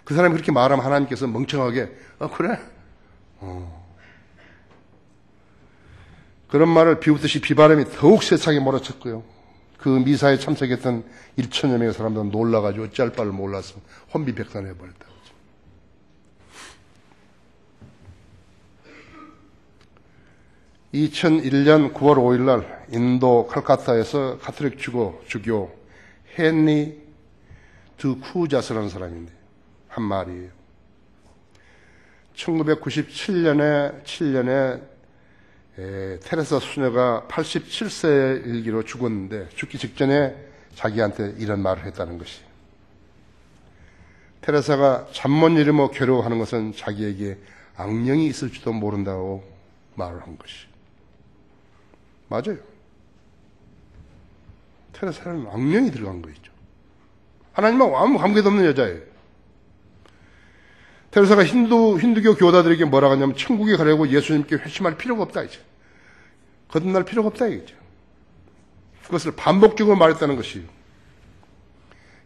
그 사람이 그렇게 말하면 하나님께서 멍청하게, 그래? 그런 말을 비웃듯이 비바람이 더욱 세상에 몰아쳤고요. 그 미사에 참석했던 1천여 명의 사람들은 놀라가지고 어찌할 바를 몰라서 혼비백산해버렸다. 2001년 9월 5일 날 인도 칼카타에서 카톨릭 주교 헨리 드 쿠자스라는 사람인데 한 말이에요. 1997년에 테레사 수녀가 87세의 일기로 죽었는데 죽기 직전에 자기한테 이런 말을 했다는 것이. 테레사가 잠 못 이루며 괴로워하는 것은 자기에게 악령이 있을지도 모른다고 말을 한 것이. 맞아요. 테레사는 악령이 들어간 거있죠. 하나님하고 아무 관계도 없는 여자예요. 테레사가 힌두교 교다들에게 뭐라고 하냐면 천국에 가려고 예수님께 회심할 필요가 없다 이제. 거듭날 필요가 없다 이거죠. 그것을 반복적으로 말했다는 것이에요.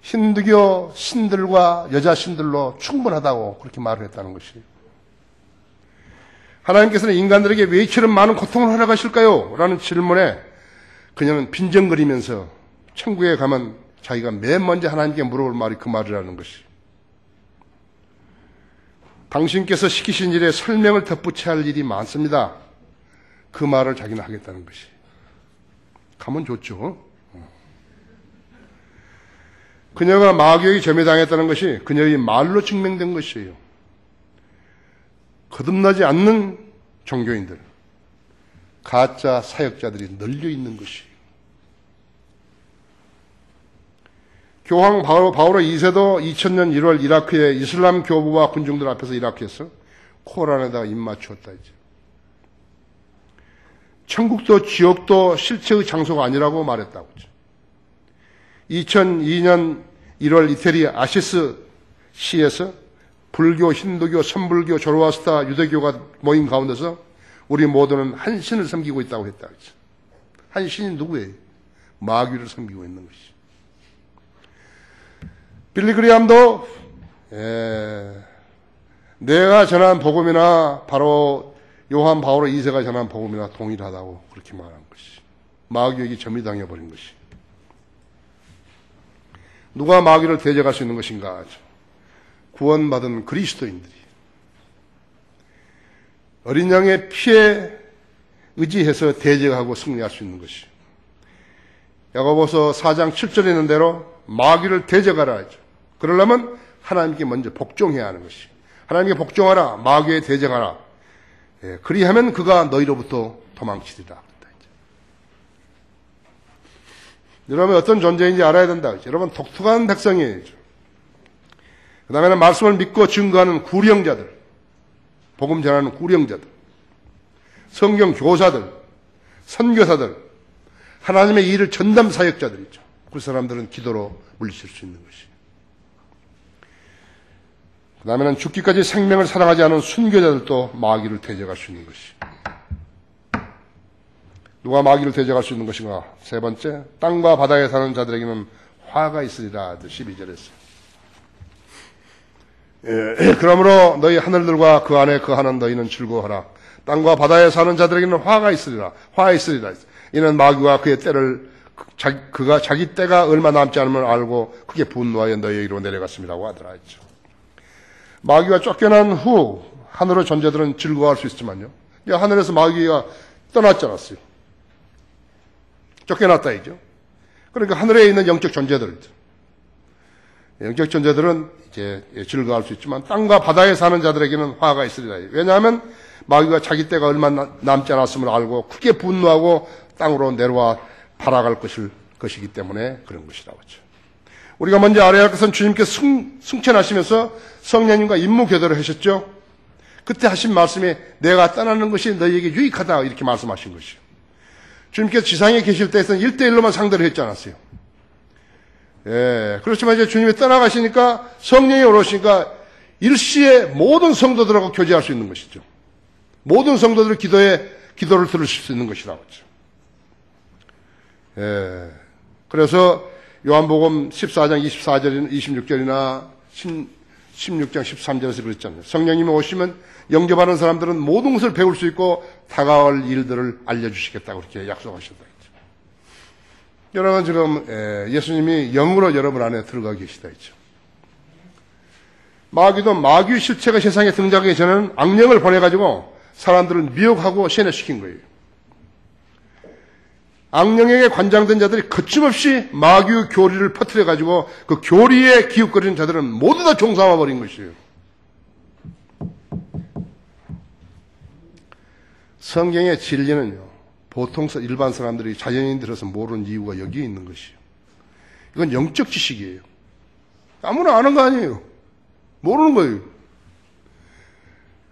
힌두교 신들과 여자 신들로 충분하다고 그렇게 말을 했다는 것이에요. 하나님께서는 인간들에게 왜 이처럼 많은 고통을 허락하실까요? 라는 질문에 그녀는 빈정거리면서 천국에 가면 자기가 맨 먼저 하나님께 물어볼 말이 그 말이라는 것이. 당신께서 시키신 일에 설명을 덧붙여야 할 일이 많습니다. 그 말을 자기는 하겠다는 것이. 가면 좋죠. 그녀가 마귀에게 점유당했다는 것이 그녀의 말로 증명된 것이에요. 거듭나지 않는 종교인들, 가짜 사역자들이 널려 있는 것이에요. 교황 바오로 2세도 2000년 1월 이라크의 이슬람 교부와 군중들 앞에서 이라크에서 코란에다가 입 맞추었다 이제. 천국도 지옥도 실체의 장소가 아니라고 말했다고. 2002년 1월 이태리 아시스 시에서 불교, 힌두교, 선불교, 조로아스타, 유대교가 모인 가운데서 우리 모두는 한 신을 섬기고 있다고 했다. 한 신이 누구예요? 마귀를 섬기고 있는 것이. 빌리그리암도 내가 전한 복음이나 바로 요한 바오로 2세가 전한 복음이나 동일하다고 그렇게 말한 것이. 마귀에게 점유당해버린 것이. 누가 마귀를 대적할 수 있는 것인가? 구원받은 그리스도인들이 어린 양의 피에 의지해서 대적하고 승리할 수 있는 것이. 야고보서 4장 7절에 있는 대로 마귀를 대적하라 하죠. 그러려면 하나님께 먼저 복종해야 하는 것이. 하나님께 복종하라. 마귀에 대적하라. 그리하면 그가 너희로부터 도망치리라. 여러분 어떤 존재인지 알아야 된다. 여러분 독특한 백성이에요. 그 다음에는 말씀을 믿고 증거하는 구령자들, 복음 전하는 구령자들, 성경 교사들, 선교사들, 하나님의 일을 전담 사역자들이죠. 그 사람들은 기도로 물리칠 수 있는 것이. 그 다음에는 죽기까지 생명을 사랑하지 않은 순교자들도 마귀를 대적할 수 있는 것이. 누가 마귀를 대적할 수 있는 것인가? 세 번째, 땅과 바다에 사는 자들에게는 화가 있으리라. 12절에서. 그러므로 너희 하늘들과 그 안에 거하는 너희는 즐거워하라. 땅과 바다에 사는 자들에게는 화가 있으리라. 화 있으리라. 이는 마귀와 그의 때를 그가 자기 때가 얼마 남지 않음을 알고 크게 분노하여 너희에게로 내려갔습니다고 하더라 했죠. 마귀가 쫓겨난 후 하늘의 존재들은 즐거워할 수 있지만요. 하늘에서 마귀가 떠났지 않았어요. 쫓겨났다 이죠. 그러니까 하늘에 있는 영적 존재들은 이제 즐거워할 수 있지만 것과 바다에 사는 자들에게는 화가 있으리라. 왜냐하면 마귀가 자기 때가 얼마 남지 않았음을 알고 크게 분노하고 땅으로 내려와 발아갈 것이기 때문에 그런 것이라고 하죠. 우리가 먼저 알아야 할 것은 주님께서 승천하시면서 성령님과 임무교대를 하셨죠. 그때 하신 말씀이 내가 떠나는 것이 너희에게 유익하다 이렇게 말씀하신 것이요. 주님께서 지상에 계실 때에서는 1대1로만 상대를 했지 않았어요. 예, 그렇지만 이제 주님이 떠나가시니까 성령이 오르시니까 일시에 모든 성도들하고 교제할 수 있는 것이죠. 모든 성도들의 기도를 들으실 수 있는 것이라고 하죠. 예, 그래서 요한복음 14장 24절이나 26절이나 16장 13절에서 그랬잖아요. 성령님이 오시면 영접하는 사람들은 모든 것을 배울 수 있고 다가올 일들을 알려주시겠다고 그렇게 약속하셨다. 여러분 지금 예수님이 영으로 여러분 안에 들어가 계시다 했죠. 마귀도 마귀 실체가 세상에 등장하기 전에는 악령을 보내가지고 사람들을 미혹하고 세뇌시킨 거예요. 악령에게 관장된 자들이 거침없이 마귀의 교리를 퍼뜨려가지고 그 교리에 기웃거리는 자들은 모두 다 종삼아버린 것이에요. 성경의 진리는요, 보통 일반 사람들이 자연인 들어서 모르는 이유가 여기에 있는 것이에요. 이건 영적 지식이에요. 아무나 아는 거 아니에요. 모르는 거예요.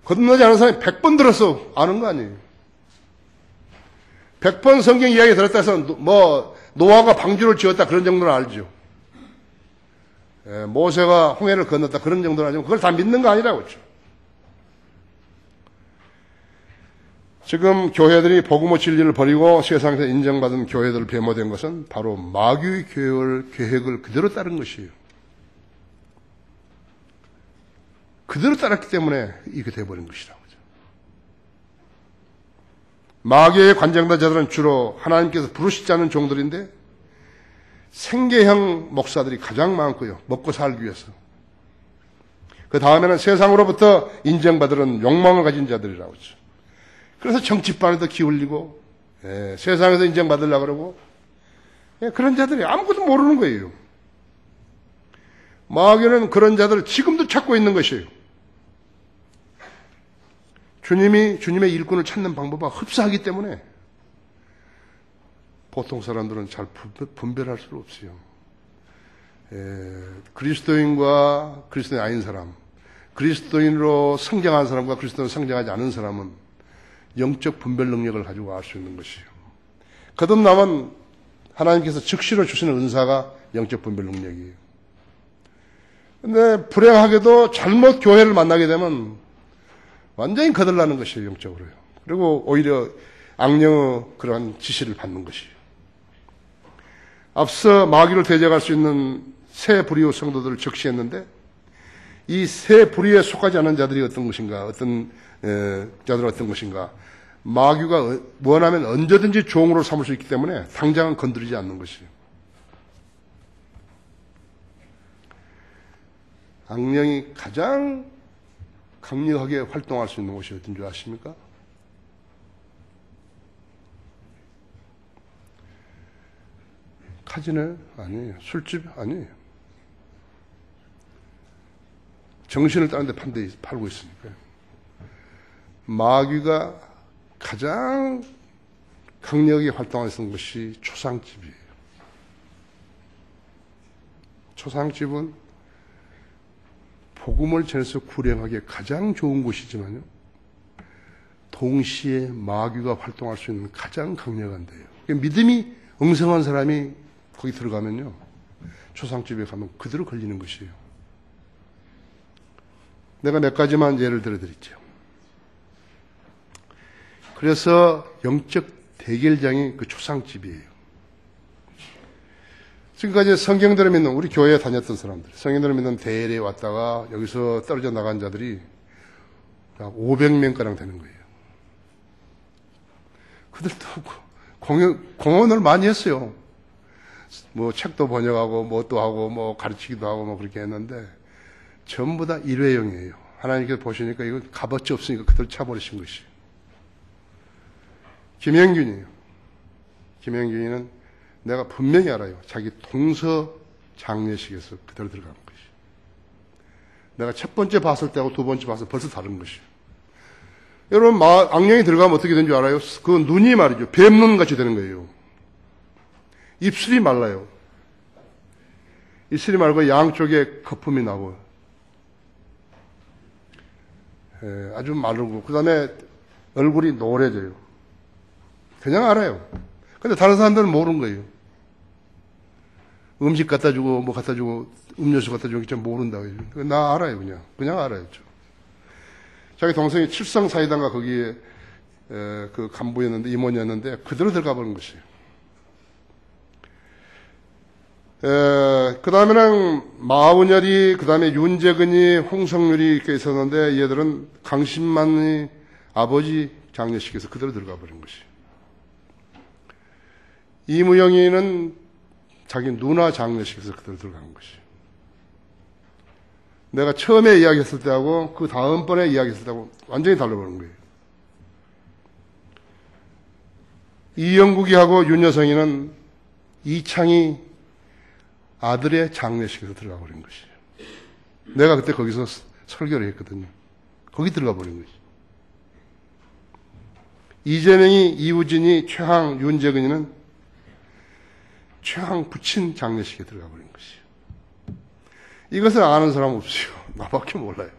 거듭나지 않은 사람이 100번 들어서 아는 거 아니에요. 100번 성경 이야기 들었다 해서 노아가 방주를 지었다 그런 정도는 알죠. 모세가 홍해를 건넜다 그런 정도는 알죠. 그걸 다 믿는 거 아니라고 했죠. 지금 교회들이 복음의 진리를 버리고 세상에서 인정받은 교회들을 배모된 것은 바로 마귀의 계획을 그대로 따른 것이에요. 그대로 따랐기 때문에 이게 돼버린 것이라고 하죠. 마귀의 관장된 자들은 주로 하나님께서 부르시지 않은 종들인데 생계형 목사들이 가장 많고요. 먹고 살기 위해서. 그 다음에는 세상으로부터 인정받으는 욕망을 가진 자들이라고 하죠. 그래서 정치판에도 기울이고 세상에서 인정받으려고 그러고 그런 자들이 아무것도 모르는 거예요. 마귀는 그런 자들을 지금도 찾고 있는 것이에요. 주님의 일꾼을 찾는 방법은 흡사하기 때문에 보통 사람들은 잘 분별할 수 없어요. 그리스도인과 그리스도인 아닌 사람, 그리스도인으로 성장한 사람과 그리스도인으로 성장하지 않은 사람은 영적 분별 능력을 가지고 알 수 있는 것이에요. 거듭남은 하나님께서 즉시로 주시는 은사가 영적 분별 능력이에요. 근데 불행하게도 잘못 교회를 만나게 되면 완전히 거들나는 것이에요, 영적으로요. 그리고 오히려 악령의 그러한 지시를 받는 것이에요. 앞서 마귀를 대적할 수 있는 세 부류의 성도들을 적시했는데 이 세 부류에 속하지 않은 자들이 어떤 것인가, 자들은 어떤 것인가. 마귀가 원하면 언제든지 종으로 삼을 수 있기 때문에 당장은 건드리지 않는 것이에요. 악령이 가장 강력하게 활동할 수 있는 곳이 어딘 줄 아십니까? 카지노? 아니에요. 술집? 아니에요. 정신을 다른 데 팔고 있으니까요. 마귀가 가장 강력하게 활동하는 것이 초상집이에요. 초상집은 복음을 전해서 구령하기에 가장 좋은 곳이지만요, 동시에 마귀가 활동할 수 있는 가장 강력한 데예요. 믿음이 엉성한 사람이 거기 들어가면요, 초상집에 가면 그대로 걸리는 것이에요. 내가 몇 가지만 예를 들어드리죠. 그래서 영적 대결장이 그 초상집이에요. 지금까지 성경대로 믿는, 우리 교회에 다녔던 사람들, 성경대로 믿는 대회에 왔다가 여기서 떨어져 나간 자들이 약 500명가량 되는 거예요. 그들도 공헌을 많이 했어요. 뭐 책도 번역하고 뭐 또 하고 뭐 가르치기도 하고 뭐 그렇게 했는데 전부 다 일회용이에요. 하나님께서 보시니까 이거 값어치 없으니까 그들 차버리신 것이에요. 김영균이에요. 김영균이는 내가 분명히 알아요. 자기 동서 장례식에서 그대로 들어간 것이. 내가 첫 번째 봤을 때하고 두 번째 봤을 때 벌써 다른 것이에요. 여러분, 악령이 들어가면 어떻게 되는 줄 알아요? 그 눈이 말이죠. 뱀눈 같이 되는 거예요. 입술이 말라요. 입술이 말고 양쪽에 거품이 나고, 아주 마르고, 그 다음에 얼굴이 노래져요. 그냥 알아요. 근데 다른 사람들은 모르는 거예요. 음식 갖다 주고, 뭐 갖다 주고, 음료수 갖다 주고, 진짜 모른다고 해요. 나 알아요, 그냥 알아요. 자기 동생이 칠성사이단가 거기에, 그 간부였는데, 임원이었는데, 그대로 들어가 버린 것이에요. 그 다음에는 마은열이, 그 다음에 윤재근이, 홍성률이 이렇게 있었는데, 얘들은 강신만이 아버지 장례식에서 그대로 들어가 버린 것이에요. 이무영이는 자기 누나 장례식에서 그대로 들어간 것이에요. 내가 처음에 이야기했을 때하고 그 다음번에 이야기했을 때하고 완전히 달라버린 거예요. 이영국이하고 윤여성이는 이창희 아들의 장례식에서 들어가 버린 것이에요. 내가 그때 거기서 설교를 했거든요. 거기 들어가 버린 것이에요. 이재명이, 이우진이, 최항, 윤재근이는 최항 부친 장례식에 들어가 버린 것이에요. 이것을 아는 사람 없어요. 나밖에 몰라요.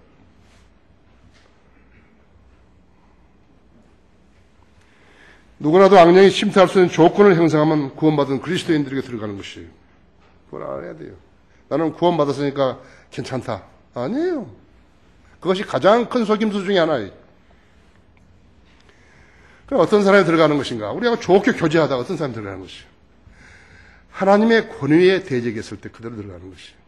누구라도 악령이 침투할 수 있는 조건을 형성하면 구원받은 그리스도인들에게 들어가는 것이에요. 그걸 알아야 돼요. 나는 구원받았으니까 괜찮다. 아니에요. 그것이 가장 큰 속임수 중에 하나예요. 그럼 어떤 사람이 들어가는 것인가? 우리가 좋게 교제하다가 어떤 사람이 들어가는 것이에요. 하나님의 권위에 대적했을 때 그대로 들어가는 것이에요.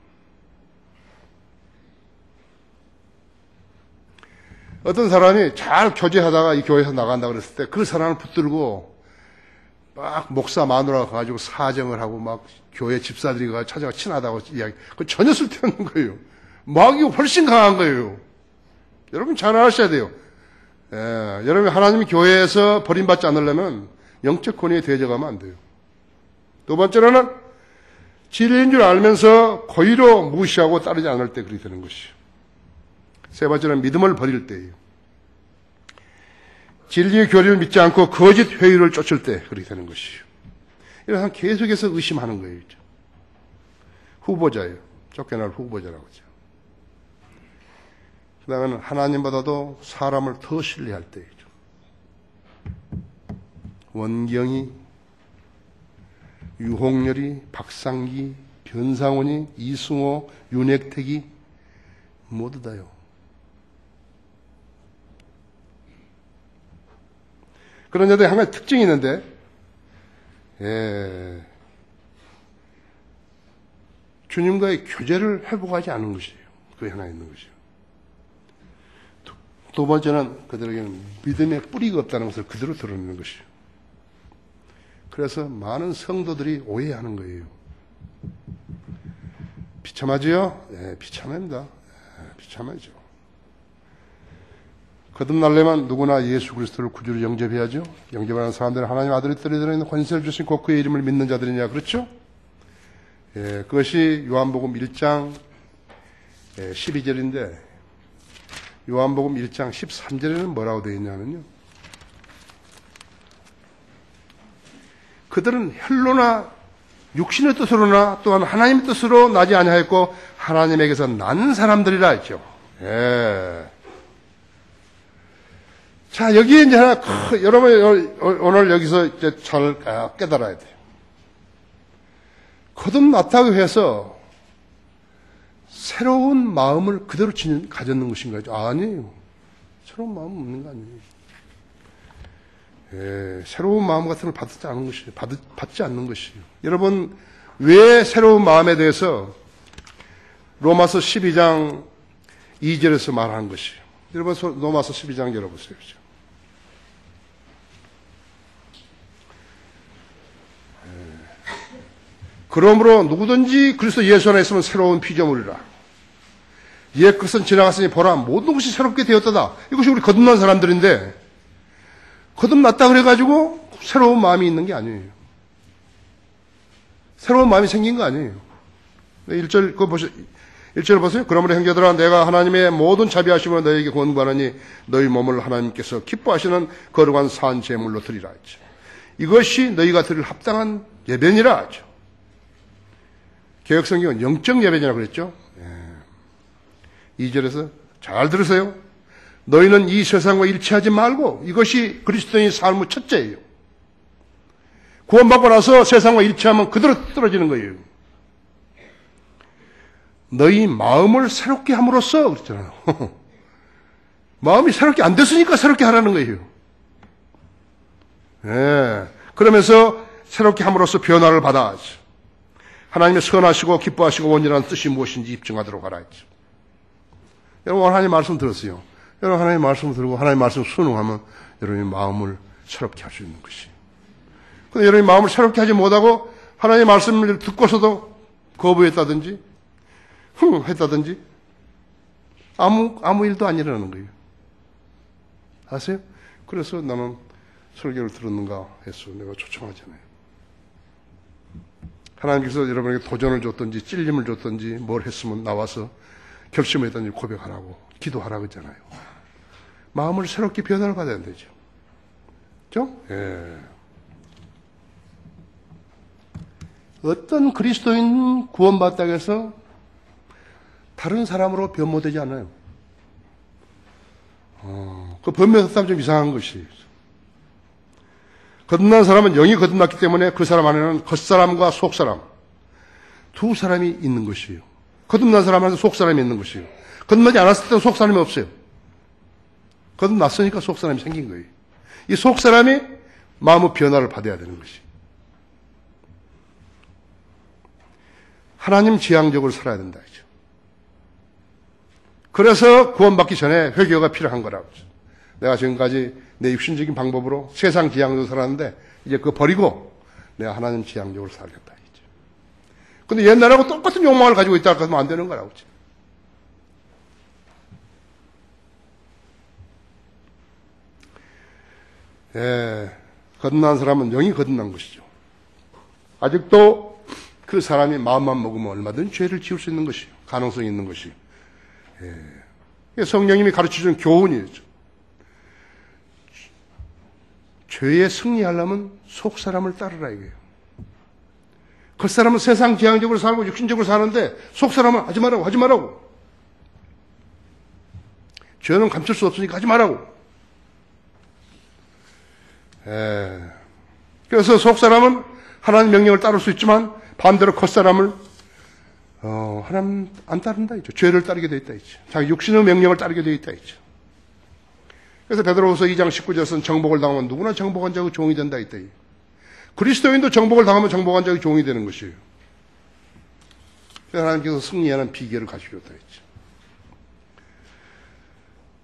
어떤 사람이 잘 교제하다가 이 교회에서 나간다 그랬을 때 그 사람을 붙들고 막 목사 마누라가 가지고 사정을 하고 막 교회 집사들이 찾아가 친하다고 이야기. 그건 전혀 쓸데없는 거예요. 마귀가 훨씬 강한 거예요. 여러분 잘 아셔야 돼요. 여러분 하나님이 교회에서 버림받지 않으려면 영적 권위에 대적하면 안 돼요. 두 번째로는 진리인 줄 알면서 고의로 무시하고 따르지 않을 때 그렇게 되는 것이요. 세 번째는 믿음을 버릴 때예요. 진리의 교리를 믿지 않고 거짓 회의를 쫓을 때 그렇게 되는 것이요. 이래서 계속해서 의심하는 거예요. 후보자예요. 쫓겨날 후보자라고 하죠. 그 다음에는 하나님보다도 사람을 더 신뢰할 때이죠. 원경이, 유홍열이, 박상기, 변상원이, 이승호, 윤핵택이 모두 다요. 그런 자들이 한 가지 특징이 있는데, 주님과의 교제를 회복하지 않은 것이에요. 그게 하나 있는 것이에요. 두 번째는 그들에게는 믿음의 뿌리가 없다는 것을 그대로 드러내는 것이에요. 그래서 많은 성도들이 오해하는 거예요. 비참하지요? 네, 비참합니다. 비참하죠. 거듭날려면 누구나 예수 그리스도를 구주로 영접해야죠. 영접하는 사람들은 하나님 아들의 뜰에 들어있는 권세를 주신 곧 그의 이름을 믿는 자들이냐, 그렇죠? 그것이 요한복음 1장 12절인데 요한복음 1장 13절에는 뭐라고 되어 있냐면요. 그들은 혈로나 육신의 뜻으로나 또한 하나님의 뜻으로 나지 아니하였고 하나님에게서 난 사람들이라 했죠. 자, 여기에 이제 하나, 여러분, 오늘 여기서 이제 잘 깨달아야 돼요. 거듭났다고 해서 새로운 마음을 그대로 가졌는 것인가요? 아니에요. 새로운 마음 없는 거 아니에요. 예, 새로운 마음 같은 걸 받지 않는 것이에요. 받지 않는 것이에요. 여러분, 왜 새로운 마음에 대해서 로마서 12장 2절에서 말하는 것이에요. 여러분, 로마서 12장 열어보세요. 그러므로 누구든지 그리스도 예수 안에 있으면 새로운 피조물이라. 옛 것은 지나갔으니 보라 모든 것이 새롭게 되었다. 이것이 우리 거듭난 사람들인데 거듭났다 그래가지고 새로운 마음이 있는 게 아니에요. 새로운 마음이 생긴 거 아니에요. 1절 그거 보세요. 1절 보세요. 그러므로 형제들아 내가 하나님의 모든 자비하심으로 너희에게 권고하노니 너희 몸을 하나님께서 기뻐하시는 거룩한 산 제물로 드리라 했죠. 이것이 너희가 드릴 합당한 예배니라 하죠. 개혁성경은 영적 예배니라고 그랬죠. 2절에서 잘 들으세요. 너희는 이 세상과 일치하지 말고 이것이 그리스도인의 삶의 첫째예요. 구원받고 나서 세상과 일치하면 그대로 떨어지는 거예요. 너희 마음을 새롭게 함으로써 그랬잖아요. 마음이 새롭게 안 됐으니까 새롭게 하라는 거예요. 네. 그러면서 새롭게 함으로써 변화를 받아 하나님의 선하시고 기뻐하시고 온전한 뜻이 무엇인지 입증하도록 하라 했죠. 여러분 하나님 말씀 들었어요. 여러분 하나님 말씀 들고 하나님 말씀 순응하면 여러분의 마음을 새롭게 할 수 있는 것이에요. 근데 여러분이 마음을 새롭게 하지 못하고 하나님의 말씀을 듣고서도 거부했다든지 했다든지 아무 일도 안 일어나는 거예요. 아세요? 그래서 나는 설교를 들었는가 해서 내가 초청하잖아요. 하나님께서 여러분에게 도전을 줬든지 찔림을 줬든지 뭘 했으면 나와서 결심을 했든지 고백하라고 기도하라고 했잖아요. 마음을 새롭게 변화를 받아야 되죠. 그렇죠? 예. 어떤 그리스도인 구원받다고 해서 다른 사람으로 변모되지 않아요. 그 변모했다면 좀 이상한 것이. 거듭난 사람은 영이 거듭났기 때문에 그 사람 안에는 겉사람과 속사람 두 사람이 있는 것이에요. 거듭난 사람 안에는 속사람이 있는 것이에요. 거듭나지 않았을 때는 속사람이 없어요. 거듭났으니까 속사람이 생긴 거예요. 이 속사람이 마음의 변화를 받아야 되는 것이. 하나님 지향적으로 살아야 된다. 그래서 구원받기 전에 회개가 필요한 거라고. 내가 지금까지 내 육신적인 방법으로 세상 지향적으로 살았는데 이제 그거 버리고 내가 하나님 지향적으로 살겠다. 근데 옛날하고 똑같은 욕망을 가지고 있다고 하면 안 되는 거라고. 예, 거듭난 사람은 영이 거듭난 것이죠. 아직도 그 사람이 마음만 먹으면 얼마든 죄를 지을 수 있는 것이요. 가능성이 있는 것이. 예. 성령님이 가르쳐주는 교훈이죠. 죄에 승리하려면 속 사람을 따르라 이거예요. 겉사람은 세상 지향적으로 살고 육신적으로 사는데 속 사람은 하지 말라고. 죄는 감출 수 없으니까 하지 말라고. 그래서 속 사람은 하나님 명령을 따를 수 있지만 반대로 겉사람을 하나님 안 따른다 있죠. 죄를 따르게 돼 있다 있죠. 자기 육신의 명령을 따르게 돼 있다 있죠. 그래서 베드로후서 2장 19절에서는 정복을 당하면 누구나 정복한 자의 종이 된다 있다. 그리스도인도 정복을 당하면 정복한 자의 종이 되는 것이에요. 그래서 하나님께서 승리하는 비결을 가지셨다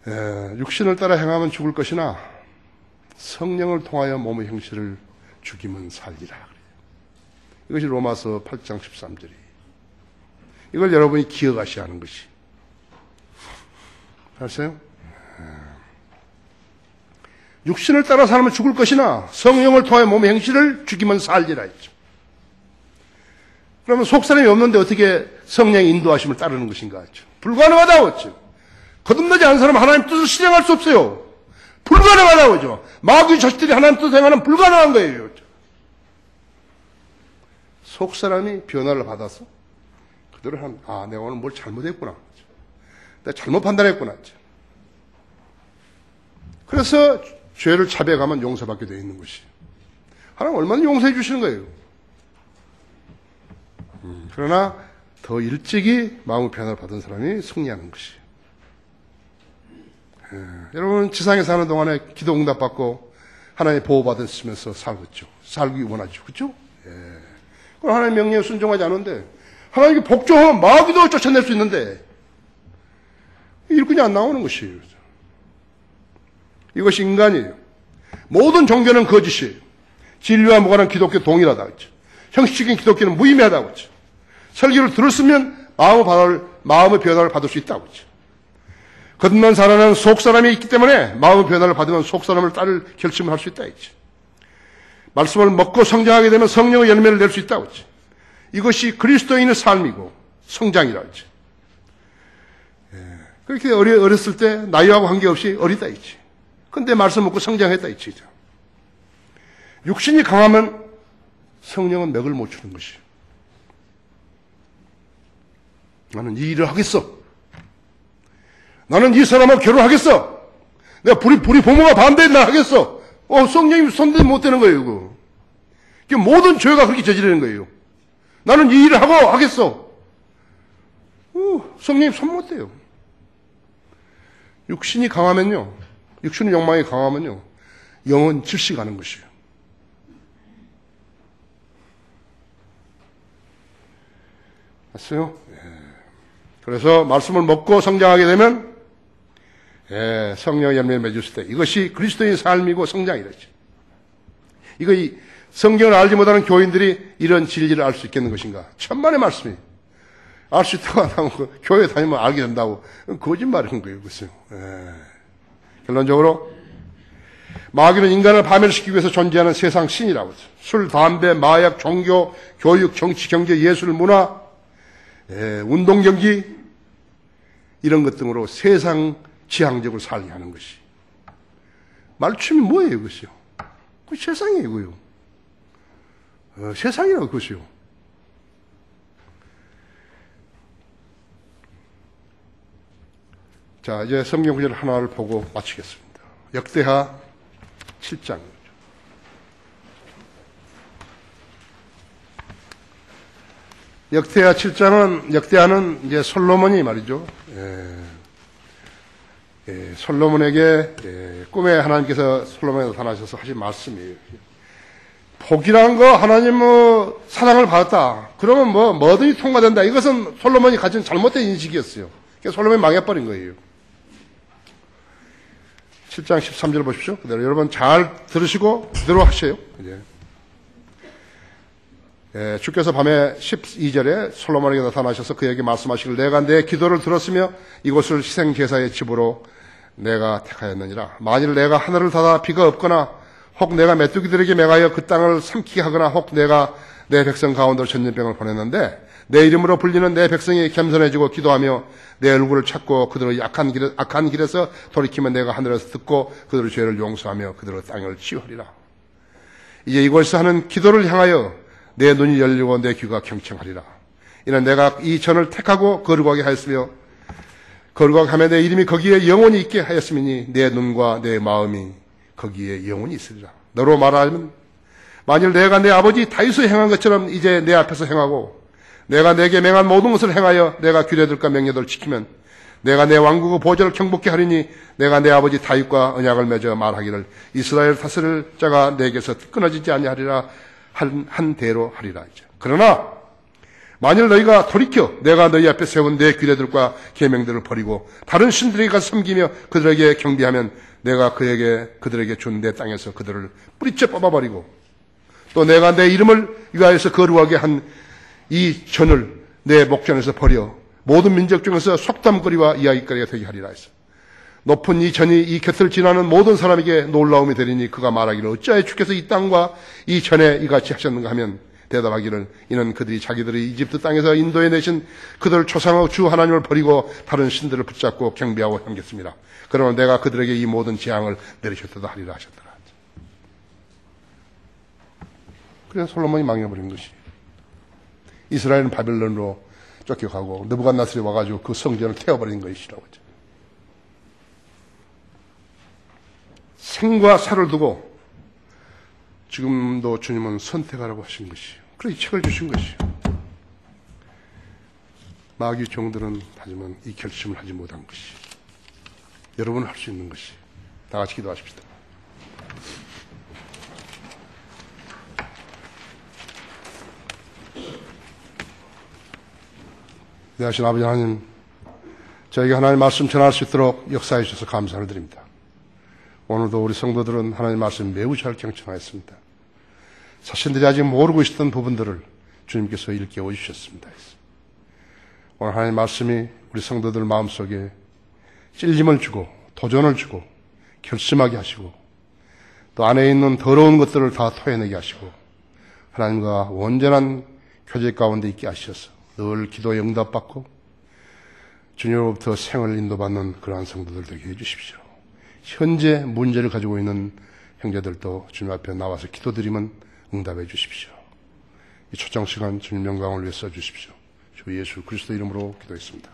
했죠. 육신을 따라 행하면 죽을 것이나 성령을 통하여 몸의 형체를 죽이면 살리라. 이것이 로마서 8장 13절이에요. 이걸 여러분이 기억하셔야 하는 것이. 아세요? 육신을 따라 살면 죽을 것이나 성령을 통하여 몸의 행실을 죽이면 살리라 했죠. 그러면 속사람이 없는데 어떻게 성령의 인도하심을 따르는 것인가 했죠. 불가능하다고 했죠. 거듭나지 않은 사람은 하나님 뜻을 실행할 수 없어요. 불가능하다고 하죠. 마귀 자식들이 하나님 뜻을 행하는 불가능한 거예요. 속사람이 변화를 받아서 그대로 내가 오늘 뭘 잘못했구나. 내가 잘못 판단했구나. 그래서 죄를 자백하면 용서받게 되어 있는 것이. 하나님 얼마나 용서해 주시는 거예요. 그러나 더 일찍이 마음의 변화를 받은 사람이 승리하는 것이. 여러분 지상에 사는 동안에 기도 응답받고 하나님의 보호받으시면서 살기 원하죠. 그렇죠? 그럼 하나님의 명령에 순종하지 않은데 하나님께 복종하면 마귀도 쫓아낼 수 있는데 일꾼이 안 나오는 것이에요. 이것이 인간이에요. 모든 종교는 거짓이에요. 진리와 무관한 기독교 동일하다고 했죠. 형식적인 기독교는 무의미하다고 했죠. 설교를 들었으면 마음의 변화를 받을 수 있다고 했죠. 겉만 살아는 속사람이 있기 때문에 마음의 변화를 받으면 속사람을 따를 결심을 할 수 있다 했죠. 말씀을 먹고 성장하게 되면 성령의 열매를 낼 수 있다고 했죠. 이것이 그리스도인의 삶이고 성장이라고 했죠. 그렇게 어렸을 때 나이하고 관계없이 어리다 했지. 근데 말씀 먹고 성장했다 했지. 육신이 강하면 성령은 맥을 못 추는 것이에요. 나는 이 일을 하겠어. 나는 이 사람하고 결혼하겠어. 내가 우리 부모가 반대해 나 하겠어. 성령님 손대 못 되는 거예요, 이거. 모든 죄가 그렇게 저지르는 거예요. 나는 이 일을 하고 하겠어. 성령님 손 못 대요. 육신이 강하면요. 육신의 욕망이 강하면요. 영은 질식하는 것이에요. 맞어요? 그래서 말씀을 먹고 성장하게 되면 성령의 열매를 맺을 때 이것이 그리스도인의 삶이고 성장이랬죠. 이거 성경을 알지 못하는 교인들이 이런 진리를 알 수 있겠는 것인가? 천만의 말씀이 알 수 있다고 안 하고 교회 다니면 알게 된다고 거짓말인 거예요. 그것은. 결론적으로 마귀는 인간을 파멸시키기 위해서 존재하는 세상 신이라고 했어요. 술, 담배, 마약, 종교, 교육, 정치, 경제, 예술, 문화, 운동 경기 이런 것 등으로 세상 지향적으로 살게 하는 것이. 말춤이 뭐예요, 그것이요? 그 세상이에요, 그요. 세상이라고 그것이요. 자, 이제 성경 구절 하나를 보고 마치겠습니다. 역대하 7장. 역대하 7장은, 역대하는 이제 솔로몬이 말이죠. 솔로몬에게 꿈에 하나님께서 솔로몬에 나타나셔서 하신 말씀이에요. 복이라는 거 하나님 사랑을 받았다. 그러면 뭐든지 통과된다. 이것은 솔로몬이 가진 잘못된 인식이었어요. 그래서 솔로몬이 망해버린 거예요. 7장 13절 보십시오. 그대로 여러분 잘 들으시고 그대로 하세요. 이제. 주께서 밤에 12절에 솔로몬에게 나타나셔서 그에게 말씀하시길 내가 내 기도를 들었으며 이곳을 희생제사의 집으로 내가 택하였느니라. 만일 내가 하늘을 닫아 비가 없거나 혹 내가 메뚜기들에게 매가여 그 땅을 삼키게 하거나 혹 내가 내 백성 가운데로 전염병을 보냈는데 내 이름으로 불리는 내 백성이 겸손해지고 기도하며 내 얼굴을 찾고 그들의 악한 길에서 돌이키면 내가 하늘에서 듣고 그들의 죄를 용서하며 그들의 땅을 치유하리라. 이제 이곳에서 하는 기도를 향하여 내 눈이 열리고 내 귀가 경청하리라. 이는 내가 이 전을 택하고 거룩하게 하였으며 거룩하게 하며 내 이름이 거기에 영원히 있게 하였음이니 내 눈과 내 마음이 거기에 영원히 있으리라. 너로 말하면 만일 내가 내 아버지 다윗이 행한 것처럼 이제 내 앞에서 행하고 내가 내게 명한 모든 것을 행하여 내가 규례들과 명령들을 지키면 내가 내 왕국의 보좌를 경복케 하리니 내가 내 아버지 다윗과 언약을 맺어 말하기를 이스라엘 다스릴 자가 내게서 끊어지지 아니하리라 한 대로 하리라. 그러나 만일 너희가 돌이켜 내가 너희 앞에 세운 내 규례들과 계명들을 버리고 다른 신들에게 가서 섬기며 그들에게 경배하면 내가 그들에게 준 내 땅에서 그들을 뿌리째 뽑아버리고 또 내가 내 이름을 위하여서 거룩하게 한 이 전을 내 목전에서 버려 모든 민족 중에서 속담거리와 이야기거리가 되게 하리라 했어. 높은 이 전이 이 곁을 지나는 모든 사람에게 놀라움이 되리니 그가 말하기를 어찌하여 주께서 이 땅과 이 전에 이같이 하셨는가 하면 대답하기를 이는 그들이 자기들의 이집트 땅에서 인도해 내신 그들 조상의 주 하나님을 버리고 다른 신들을 붙잡고 경배하고 섬겼습니다. 그러나 내가 그들에게 이 모든 재앙을 내리셨다 하리라 하셨더라. 그래서 솔로몬이 망해버린 것이. 이스라엘은 바벨론으로 쫓겨가고 느부갓네살이 와가지고 그 성전을 태워버린 것이라고 하죠. 생과 사를 두고 지금도 주님은 선택하라고 하신 것이에요. 그래서 이 책을 주신 것이에요. 마귀 종들은 하지만 이 결심을 하지 못한 것이 여러분은 할 수 있는 것이. 다 같이 기도하십시다. 대하신 아버지 하나님, 저에게 하나님 말씀 전할 수 있도록 역사해 주셔서 감사를 드립니다. 오늘도 우리 성도들은 하나님 말씀 매우 잘 경청하였습니다. 자신들이 아직 모르고 있었던 부분들을 주님께서 일깨워 주셨습니다. 오늘 하나님 말씀이 우리 성도들 마음속에 찔림을 주고 도전을 주고 결심하게 하시고 또 안에 있는 더러운 것들을 다 토해내게 하시고 하나님과 온전한 교제 가운데 있게 하셔서 늘 기도에 응답받고 주님으로부터 생을 인도받는 그러한 성도들 되게 해주십시오. 현재 문제를 가지고 있는 형제들도 주님 앞에 나와서 기도드리면 응답해 주십시오. 이 초청 시간 주님 영광을 위해 써주십시오. 주 예수 그리스도 이름으로 기도했습니다.